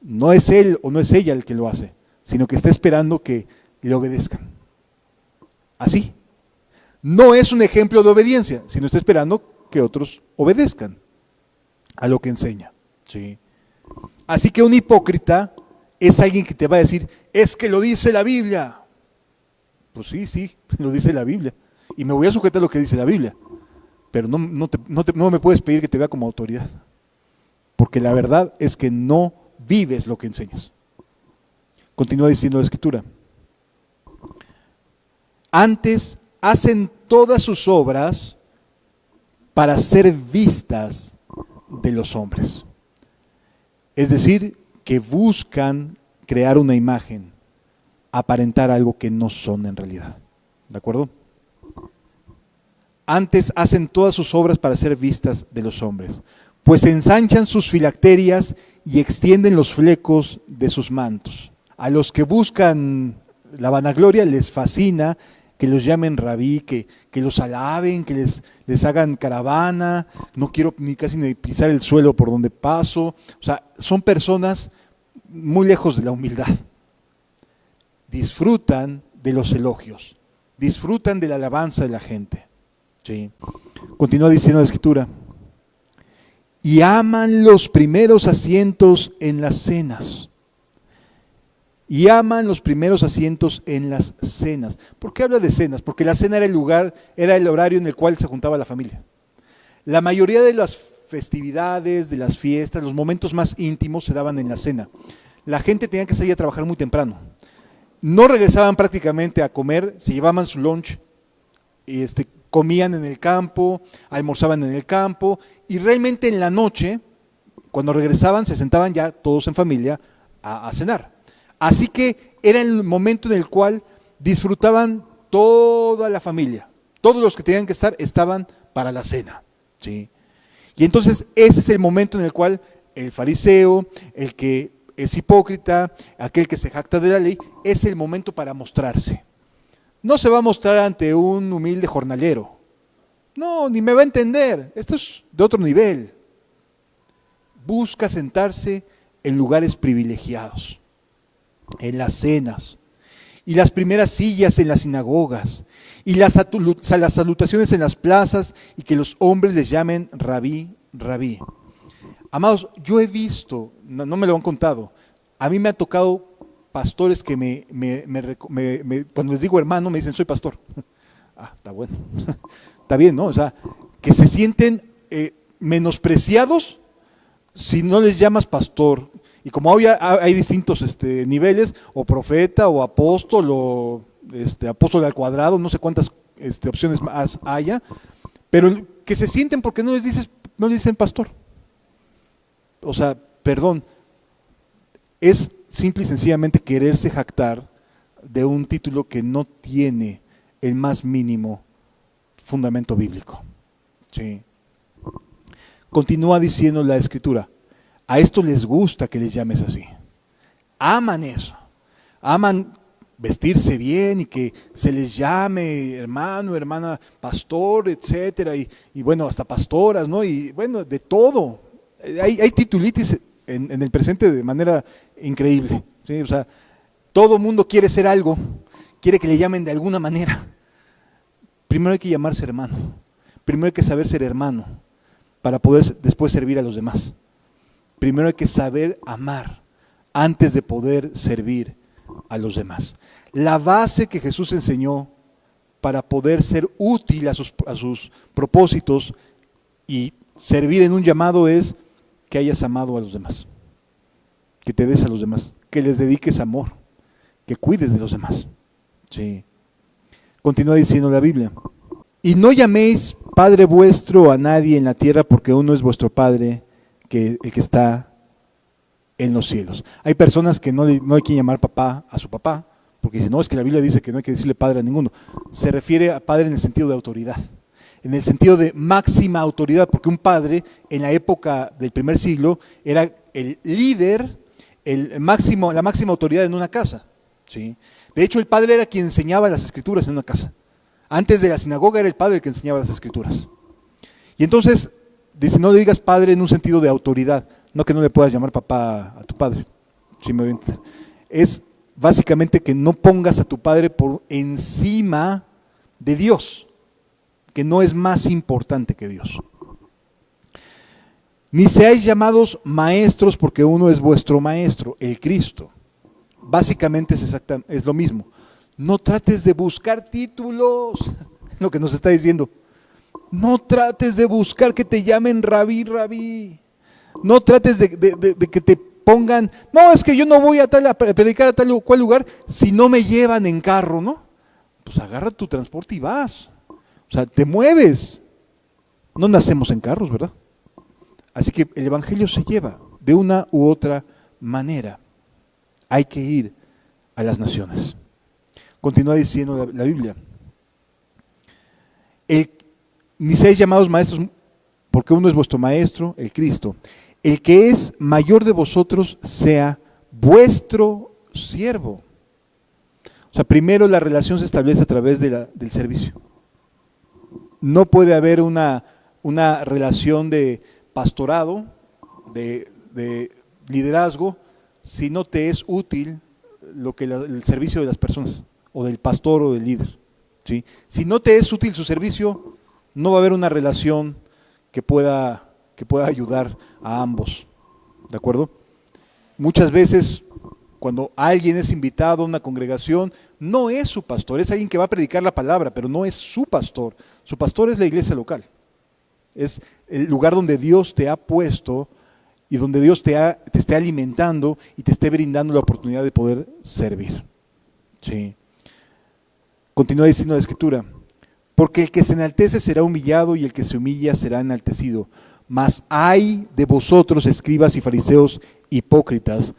No es él o no es ella el que lo hace, sino que está esperando que le obedezcan. Así. No es un ejemplo de obediencia, sino está esperando que otros obedezcan a lo que enseña. ¿Sí? Así que un hipócrita es alguien que te va a decir, es que lo dice la Biblia. Pues sí, lo dice la Biblia. Y me voy a sujetar a lo que dice la Biblia. Pero no me puedes pedir que te vea como autoridad. Porque la verdad es que no vives lo que enseñas. Continúa diciendo la Escritura. Antes hacen todas sus obras para ser vistas de los hombres. Es decir, que buscan crear una imagen, aparentar algo que no son en realidad. ¿De acuerdo? Antes hacen todas sus obras para ser vistas de los hombres, pues ensanchan sus filacterias y extienden los flecos de sus mantos. A los que buscan la vanagloria les fascina que los llamen rabí, que los alaben, que les hagan caravana, no quiero casi ni pisar el suelo por donde paso. O sea, son personas muy lejos de la humildad. Disfrutan de los elogios, disfrutan de la alabanza de la gente. ¿Sí? Continúa diciendo la Escritura. Y aman los primeros asientos en las cenas. Y aman los primeros asientos en las cenas. ¿Por qué habla de cenas? Porque la cena era el lugar, era el horario en el cual se juntaba la familia. La mayoría de las festividades, de las fiestas, los momentos más íntimos se daban en la cena. La gente tenía que salir a trabajar muy temprano. No regresaban prácticamente a comer, se llevaban su lunch, comían en el campo, almorzaban en el campo, y realmente en la noche, cuando regresaban, se sentaban ya todos en familia a cenar. Así que era el momento en el cual disfrutaban toda la familia. Todos los que tenían que estar estaban para la cena. ¿Sí? Y entonces ese es el momento en el cual el fariseo, el que es hipócrita, aquel que se jacta de la ley, es el momento para mostrarse. No se va a mostrar ante un humilde jornalero. No, ni me va a entender. Esto es de otro nivel. Busca sentarse en lugares privilegiados, en las cenas, y las primeras sillas en las sinagogas, y las salutaciones en las plazas, y que los hombres les llamen rabí, rabí. Amados, yo he visto, no me lo han contado, a mí me ha tocado pastores que cuando les digo hermano me dicen soy pastor. Ah, está bueno. Está bien, ¿no? O sea, que se sienten menospreciados si no les llamas pastor. Y como hay distintos niveles, o profeta, o apóstol, o apóstol al cuadrado, no sé cuántas opciones más haya, pero que se sienten porque no les dicen pastor. O sea, perdón, es simple y sencillamente quererse jactar de un título que no tiene el más mínimo fundamento bíblico. ¿Sí? Continúa diciendo la Escritura, a esto les gusta que les llames así. Aman eso. Aman vestirse bien y que se les llame hermano, hermana, pastor, etcétera, y bueno, hasta pastoras, ¿no? Y bueno, de todo. Hay titulitis en el presente de manera increíble, ¿sí? O sea, todo mundo quiere ser algo, quiere que le llamen de alguna manera. Primero hay que llamarse hermano, primero hay que saber ser hermano para poder después servir a los demás. Primero hay que saber amar antes de poder servir a los demás. La base que Jesús enseñó para poder ser útil a sus propósitos y servir en un llamado es que hayas amado a los demás, que te des a los demás, que les dediques amor, que cuides de los demás. Sí. Continúa diciendo la Biblia: y no llaméis Padre vuestro a nadie en la tierra, porque uno es vuestro Padre, que el que está en los cielos. Hay personas que no hay que llamar papá a su papá, porque dicen, no, es que la Biblia dice que no hay que decirle padre a ninguno. Se refiere a padre en el sentido de autoridad, en el sentido de máxima autoridad, porque un padre en la época del primer siglo era el líder, la máxima autoridad en una casa, ¿sí? De hecho, el padre era quien enseñaba las escrituras en una casa. Antes de la sinagoga era el padre el que enseñaba las escrituras. Y entonces, dice, no le digas padre en un sentido de autoridad, no que no le puedas llamar papá a tu padre, ¿sí me voy a entender? Es básicamente que no pongas a tu padre por encima de Dios, que no es más importante que Dios. Ni seáis llamados maestros, porque uno es vuestro maestro, el Cristo. Básicamente es lo mismo. No trates de buscar títulos, lo que nos está diciendo. No trates de buscar que te llamen rabí, rabí. No trates de que te pongan, no, es que yo no voy a predicar a tal o cual lugar si no me llevan en carro, ¿no? Pues agarra tu transporte y vas. O sea, te mueves. No nacemos en carros, ¿verdad? Así que el Evangelio se lleva de una u otra manera. Hay que ir a las naciones. Continúa diciendo la Biblia: ni seáis llamados maestros, porque uno es vuestro maestro, el Cristo. El que es mayor de vosotros sea vuestro siervo. O sea, primero la relación se establece a través del servicio. No puede haber una relación de pastorado, de liderazgo, si no te es útil el servicio de las personas, o del pastor o del líder, ¿sí? Si no te es útil su servicio, no va a haber una relación que pueda ayudar a ambos, ¿de acuerdo? Muchas veces, cuando alguien es invitado a una congregación, no es su pastor, es alguien que va a predicar la palabra, pero no es su pastor. Su pastor es la iglesia local, es el lugar donde Dios te ha puesto y donde Dios te esté alimentando y te esté brindando la oportunidad de poder servir. Sí. Continúa diciendo la Escritura: porque el que se enaltece será humillado, y el que se humilla será enaltecido. Mas ay de vosotros, escribas y fariseos hipócritas,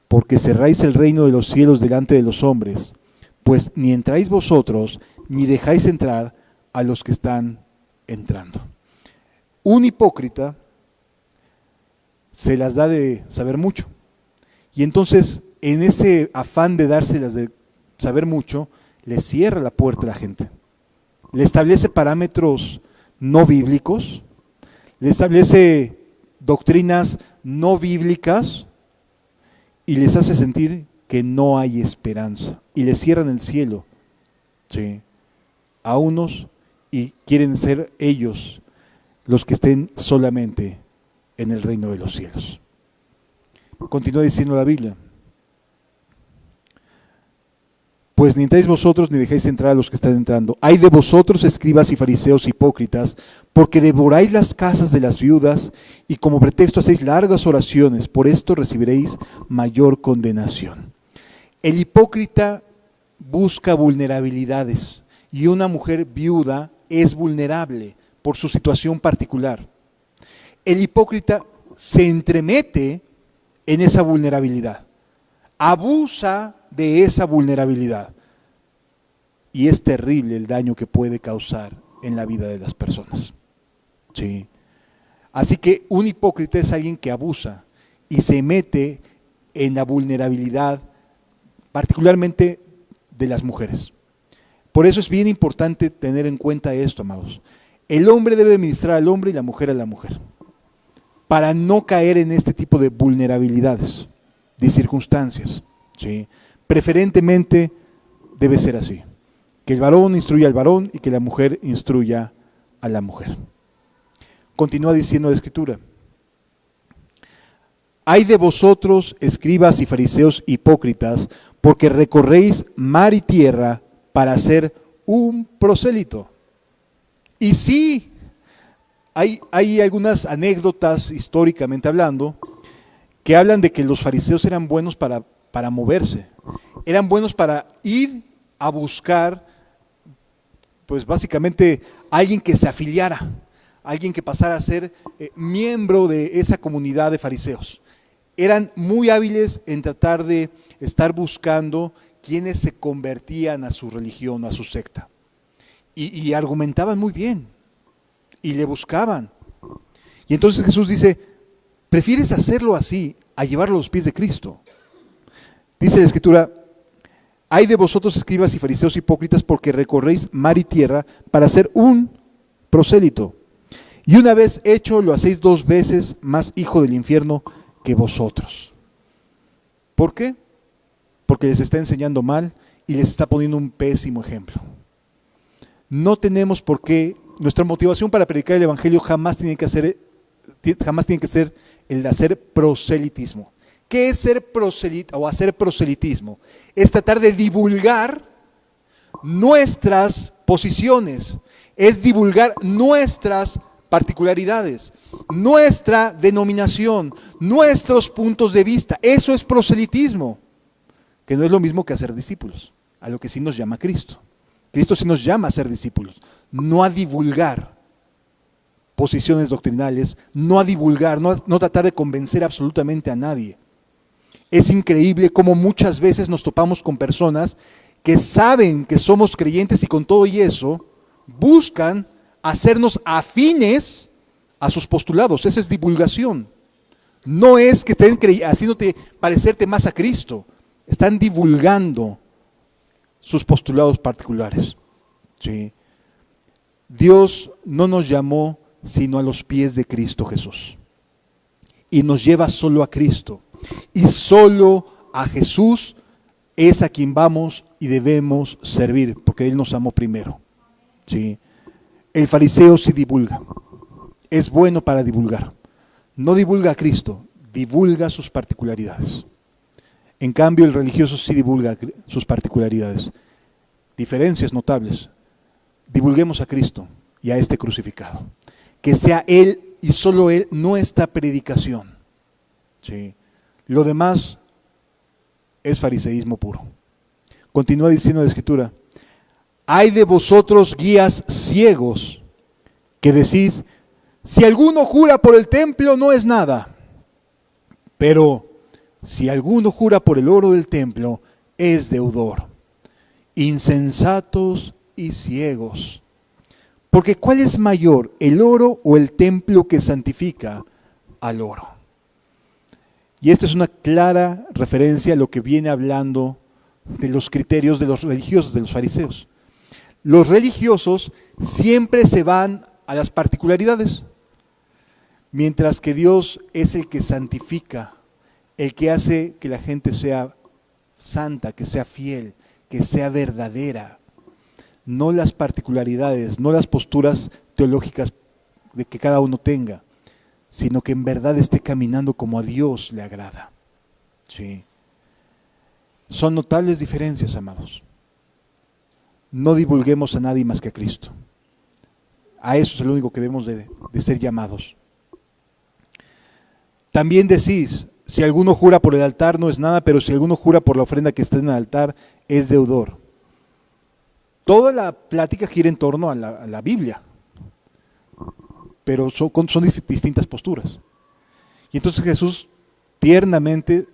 porque cerráis el reino de los cielos delante de los hombres, pues ni entráis vosotros, ni dejáis entrar a los que están entrando. Un hipócrita se las da de saber mucho, y entonces en ese afán de dárselas de saber mucho, le cierra la puerta a la gente, le establece parámetros no bíblicos, le establece doctrinas no bíblicas y les hace sentir que no hay esperanza, y le cierran el cielo, ¿sí?, a unos, y quieren ser ellos los que estén solamente en el reino de los cielos. Continúa diciendo la Biblia: pues ni entráis vosotros, ni dejáis entrar a los que están entrando. Ay de vosotros, escribas y fariseos hipócritas, porque devoráis las casas de las viudas, y como pretexto hacéis largas oraciones, por esto recibiréis mayor condenación. El hipócrita busca vulnerabilidades, y una mujer viuda es vulnerable por su situación particular. El hipócrita se entremete en esa vulnerabilidad, abusa de esa vulnerabilidad, y es terrible el daño que puede causar en la vida de las personas. ¿Sí? Así que un hipócrita es alguien que abusa y se mete en la vulnerabilidad, particularmente de las mujeres. Por eso es bien importante tener en cuenta esto, amados. El hombre debe ministrar al hombre y la mujer a la mujer. para no caer en este tipo de vulnerabilidades, de circunstancias, ¿sí? Preferentemente debe ser así, que el varón instruya al varón y que la mujer instruya a la mujer. Continúa diciendo la Escritura: hay de vosotros, escribas y fariseos hipócritas, porque recorréis mar y tierra para ser un prosélito. Y sí, hay algunas anécdotas históricamente hablando que hablan de que los fariseos eran buenos para moverse, eran buenos para ir a buscar, pues básicamente, alguien que se afiliara, alguien que pasara a ser miembro de esa comunidad de fariseos. Eran muy hábiles en tratar de estar buscando quienes se convertían a su religión, a su secta. Y argumentaban muy bien, y le buscaban. Y entonces Jesús dice: ¿prefieres hacerlo así a llevarlo a los pies de Cristo? Dice la Escritura: hay de vosotros, escribas y fariseos hipócritas, porque recorréis mar y tierra para ser un prosélito. Y una vez hecho, lo hacéis 2 veces más hijo del infierno que vosotros. ¿Por qué? Porque les está enseñando mal y les está poniendo un pésimo ejemplo. No tenemos por qué, nuestra motivación para predicar el Evangelio jamás tiene que ser el de hacer proselitismo. ¿Qué es ser proselita o hacer proselitismo? Es tratar de divulgar nuestras posiciones, es divulgar nuestras particularidades, nuestra denominación, nuestros puntos de vista. Eso es proselitismo, que no es lo mismo que hacer discípulos, a lo que sí nos llama Cristo. Cristo sí nos llama a ser discípulos, no a divulgar posiciones doctrinales, no a divulgar, no tratar de convencer absolutamente a nadie. Es increíble cómo muchas veces nos topamos con personas que saben que somos creyentes y con todo y eso buscan hacernos afines a sus postulados. Eso es divulgación. No es que estén haciéndote parecerte más a Cristo. Están divulgando sus postulados particulares. ¿Sí? Dios no nos llamó sino a los pies de Cristo Jesús. Y nos lleva solo a Cristo. Y solo a Jesús es a quien vamos y debemos servir, porque Él nos amó primero. ¿Sí? El fariseo sí divulga. Es bueno para divulgar. No divulga a Cristo, divulga sus particularidades. En cambio, el religioso sí divulga sus particularidades. Diferencias notables. Divulguemos a Cristo y a este crucificado. Que sea Él y solo Él nuestra predicación. ¿Sí? Lo demás es fariseísmo puro. Continúa diciendo la Escritura: hay de vosotros, guías ciegos, que decís: si alguno jura por el templo, no es nada. Pero si alguno jura por el oro del templo, es deudor. Insensatos y ciegos. Porque ¿cuál es mayor, el oro o el templo que santifica al oro? Y esta es una clara referencia a lo que viene hablando de los criterios de los religiosos, de los fariseos. Los religiosos siempre se van a las particularidades, mientras que Dios es el que santifica, el que hace que la gente sea santa, que sea fiel, que sea verdadera. No las particularidades, no las posturas teológicas de que cada uno tenga, sino que en verdad esté caminando como a Dios le agrada. Sí. Son notables diferencias, amados. No divulguemos a nadie más que a Cristo. A eso es el único que debemos de ser llamados. También decís: si alguno jura por el altar no es nada, pero si alguno jura por la ofrenda que está en el altar es deudor. Toda la plática gira en torno a la Biblia, pero son distintas posturas. Y entonces Jesús, tiernamente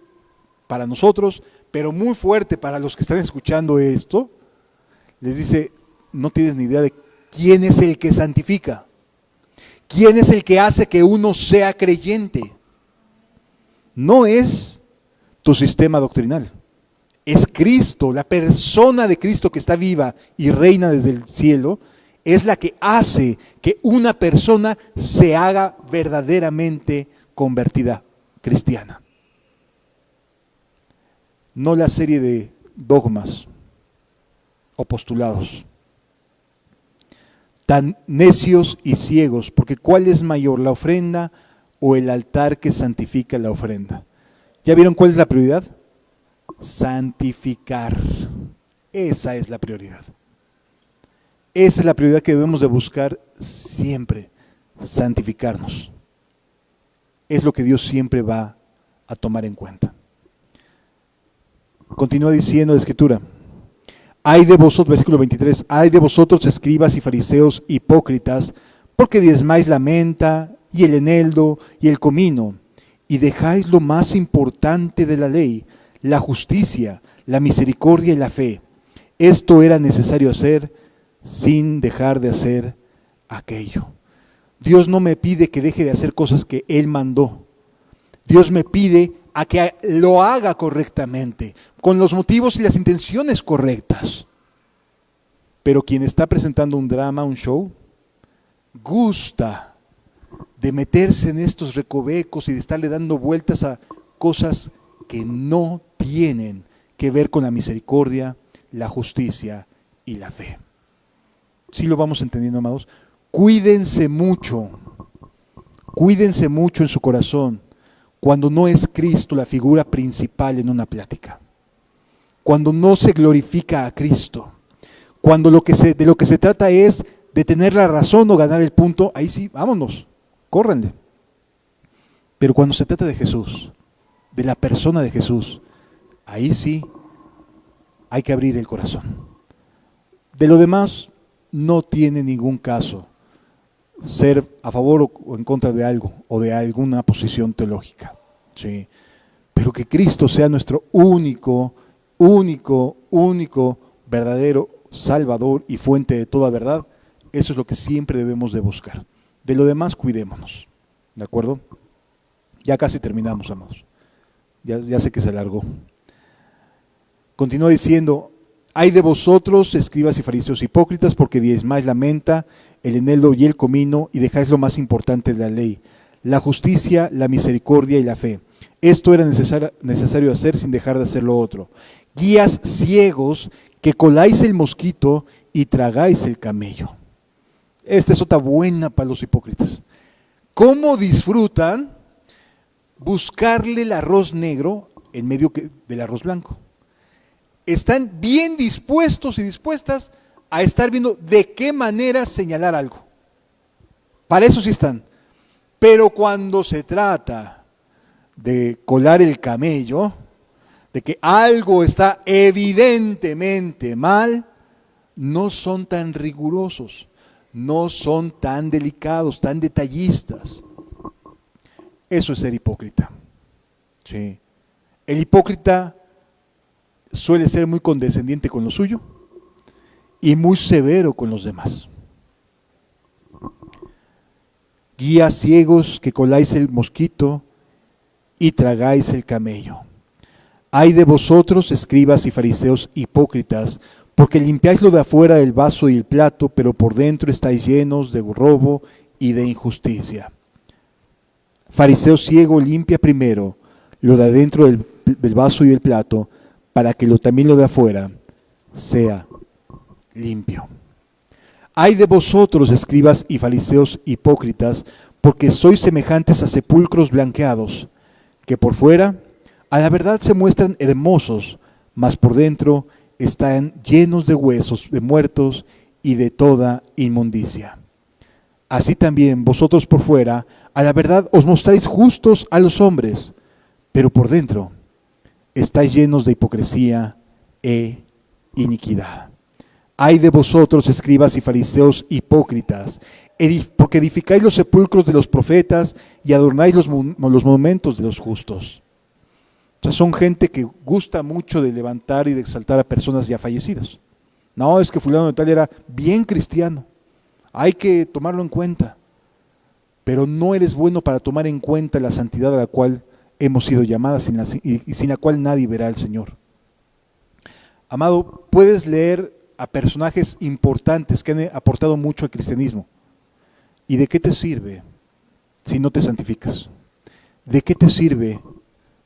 para nosotros, pero muy fuerte para los que están escuchando esto, les dice: no tienes ni idea de quién es el que santifica, quién es el que hace que uno sea creyente. No es tu sistema doctrinal, es Cristo, la persona de Cristo que está viva y reina desde el cielo, es la que hace que una persona se haga verdaderamente convertida cristiana. No la serie de dogmas o postulados. Tan necios y ciegos, porque ¿cuál es mayor, la ofrenda o el altar que santifica la ofrenda? ¿Ya vieron cuál es la prioridad? Santificar. Esa es la prioridad. Esa es la prioridad que debemos de buscar siempre, santificarnos. Es lo que Dios siempre va a tomar en cuenta. Continúa diciendo la Escritura. Ay de vosotros, versículo 23, ay de vosotros, escribas y fariseos hipócritas, porque diezmáis la menta y el eneldo y el comino, y dejáis lo más importante de la ley, la justicia, la misericordia y la fe. Esto era necesario hacer sin dejar de hacer aquello. Dios no me pide que deje de hacer cosas que Él mandó. Dios me pide a que lo haga correctamente, con los motivos y las intenciones correctas. Pero quien está presentando un drama, un show, gusta de meterse en estos recovecos y de estarle dando vueltas a cosas que no tienen que ver con la misericordia, la justicia y la fe. ¿Sí lo vamos entendiendo, amados? Cuídense mucho en su corazón cuando no es Cristo la figura principal en una plática, cuando no se glorifica a Cristo, cuando de lo que se trata es de tener la razón o ganar el punto, ahí sí, vámonos, córranle. Pero cuando se trata de Jesús, de la persona de Jesús, ahí sí hay que abrir el corazón. De lo demás, no tiene ningún caso ser a favor o en contra de algo o de alguna posición teológica, ¿sí? Pero que Cristo sea nuestro único verdadero Salvador y fuente de toda verdad, eso es lo que siempre debemos de buscar. De lo demás, cuidémonos, ¿de acuerdo? Ya casi terminamos, amados. Ya sé que se alargó. Continúa diciendo, ay de vosotros, escribas y fariseos hipócritas, porque diezmáis la menta, el eneldo y el comino, y dejáis lo más importante de la ley, la justicia, la misericordia y la fe. Esto era necesario hacer sin dejar de hacer lo otro. Guías ciegos que coláis el mosquito y tragáis el camello. Esta es otra buena para los hipócritas. ¿Cómo disfrutan buscarle el arroz negro en medio del arroz blanco? Están bien dispuestos y dispuestas a estar viendo de qué manera señalar algo. Para eso sí están. Pero cuando se trata de colar el camello, de que algo está evidentemente mal, no son tan rigurosos, no son tan delicados, tan detallistas. Eso es ser hipócrita. Sí. El hipócrita suele ser muy condescendiente con lo suyo y muy severo con los demás. Guías ciegos que coláis el mosquito y tragáis el camello. Ay de vosotros, escribas y fariseos hipócritas, porque limpiáis lo de afuera del vaso y el plato, pero por dentro estáis llenos de robo y de injusticia. Fariseo ciego, limpia primero lo de adentro del vaso y el plato, para que también lo de afuera sea limpio. Ay de vosotros, escribas y fariseos hipócritas, porque sois semejantes a sepulcros blanqueados, que por fuera a la verdad se muestran hermosos, mas por dentro están llenos de huesos de muertos y de toda inmundicia. Así también vosotros por fuera, a la verdad os mostráis justos a los hombres, pero por dentro estáis llenos de hipocresía e iniquidad. Ay de vosotros, escribas y fariseos hipócritas, porque edificáis los sepulcros de los profetas y adornáis los monumentos de los justos. O sea, son gente que gusta mucho de levantar y de exaltar a personas ya fallecidas. No, es que fulano de tal era bien cristiano. Hay que tomarlo en cuenta. Pero no eres bueno para tomar en cuenta la santidad a la cual hemos sido llamadas y sin la cual nadie verá al Señor. Amado, puedes leer a personajes importantes que han aportado mucho al cristianismo. ¿Y de qué te sirve si no te santificas? ¿De qué te sirve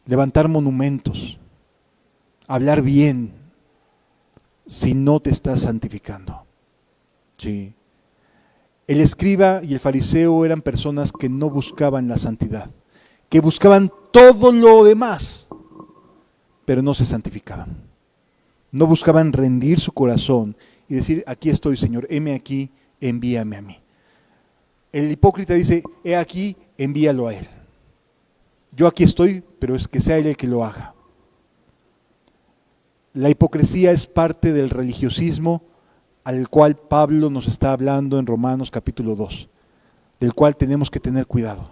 levantar monumentos, hablar bien, si no te estás santificando? Sí. El escriba y el fariseo eran personas que no buscaban la santidad, que buscaban todo lo demás, pero no se santificaban. No buscaban rendir su corazón y decir, aquí estoy, Señor, heme aquí, envíame a mí. El hipócrita dice, he aquí, envíalo a Él. Yo aquí estoy, pero es que sea Él el que lo haga. La hipocresía es parte del religiosismo al cual Pablo nos está hablando en Romanos capítulo 2, del cual tenemos que tener cuidado.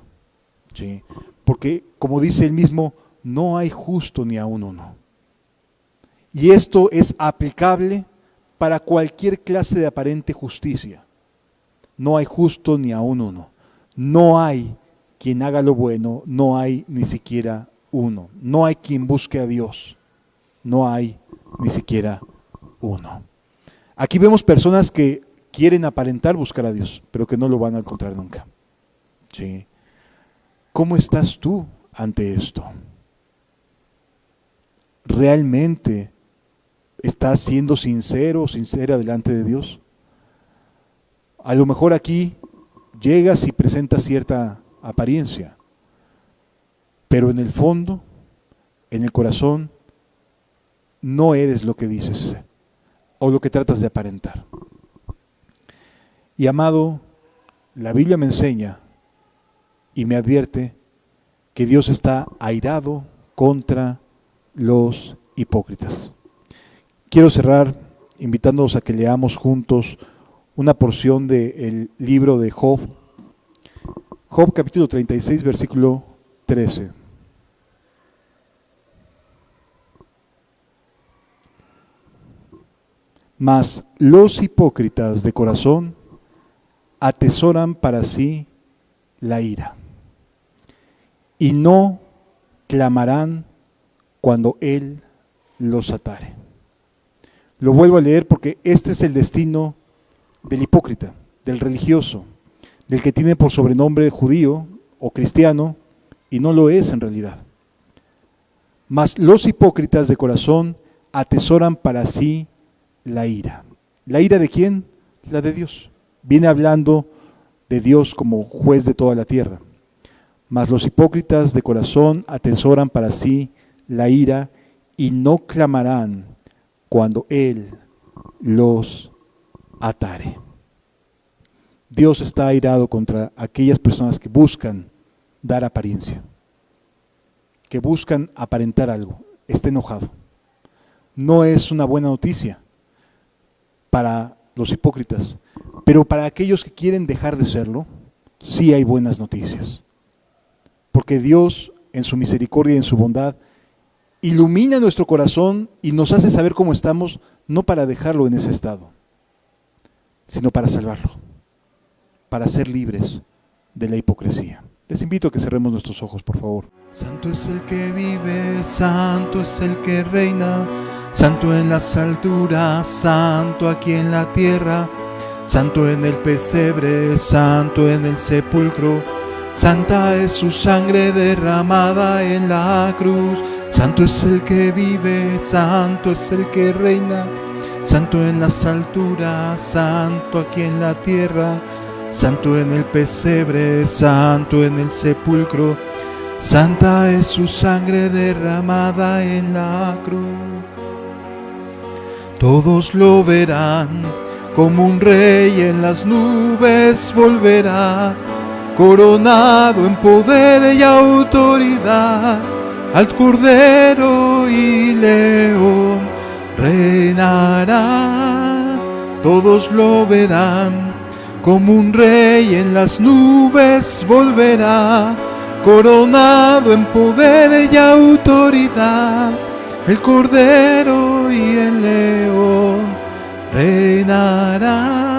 ¿Sí? Porque, como dice él mismo, no hay justo ni aun uno. Y esto es aplicable para cualquier clase de aparente justicia. No hay justo ni aun uno. No hay quien haga lo bueno, no hay ni siquiera uno. No hay quien busque a Dios. No hay ni siquiera uno. Aquí vemos personas que quieren aparentar buscar a Dios, pero que no lo van a encontrar nunca. ¿Sí? ¿Cómo estás tú ante esto? ¿Realmente estás siendo sincero o sincera delante de Dios? A lo mejor aquí llegas y presentas cierta apariencia, pero en el fondo, en el corazón, no eres lo que dices o lo que tratas de aparentar. Y amado, la Biblia me enseña y me advierte que Dios está airado contra los hipócritas. Quiero cerrar invitándolos a que leamos juntos una porción del libro de Job. Job capítulo 36, versículo 13. Mas los hipócritas de corazón atesoran para sí la ira, y no clamarán cuando Él los atare. Lo vuelvo a leer porque este es el destino del hipócrita, del religioso, del que tiene por sobrenombre judío o cristiano, y no lo es en realidad. Mas los hipócritas de corazón atesoran para sí la ira. ¿La ira de quién? La de Dios. Viene hablando de Dios como juez de toda la tierra. Mas los hipócritas de corazón atesoran para sí la ira y no clamarán cuando Él los atare. Dios está airado contra aquellas personas que buscan dar apariencia, que buscan aparentar algo. Está enojado. No es una buena noticia para los hipócritas, pero para aquellos que quieren dejar de serlo, sí hay buenas noticias. Porque Dios, en su misericordia y en su bondad, ilumina nuestro corazón y nos hace saber cómo estamos, no para dejarlo en ese estado, sino para salvarlo, para ser libres de la hipocresía. Les invito a que cerremos nuestros ojos, por favor.
Santo es el que vive, santo es el que reina, santo en las alturas, santo aquí en la tierra, santo en el pesebre, santo en el sepulcro, santa es su sangre derramada en la cruz. Santo es el que vive, santo es el que reina, santo en las alturas, santo aquí en la tierra, santo en el pesebre, santo en el sepulcro, santa es su sangre derramada en la cruz. Todos lo verán, como un rey en las nubes volverá, coronado en poder y autoridad, al Cordero y León reinará. Todos lo verán, como un rey en las nubes volverá, coronado en poder y autoridad, el Cordero y el León reinará.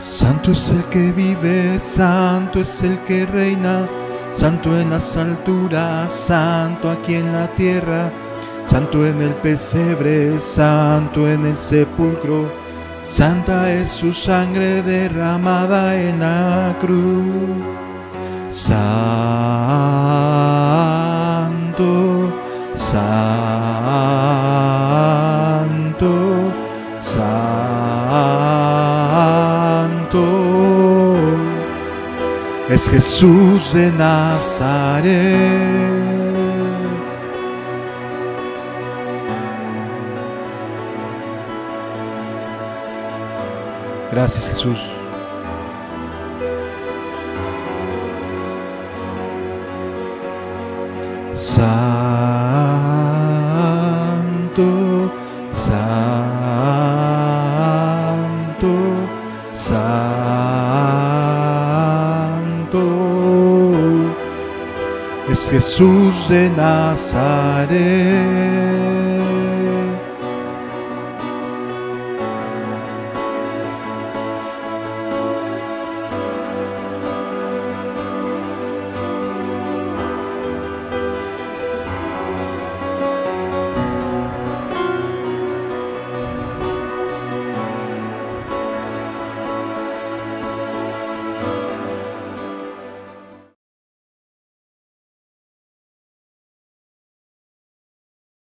Santo es el que vive, santo es el que reina, santo en las alturas, santo aquí en la tierra, santo en el pesebre, santo en el sepulcro, Santa es su sangre derramada en la cruz. Santo, santo, santo es Jesús de Nazaret. Gracias, Jesús. Santo, santo, santo es Jesús de Nazaret.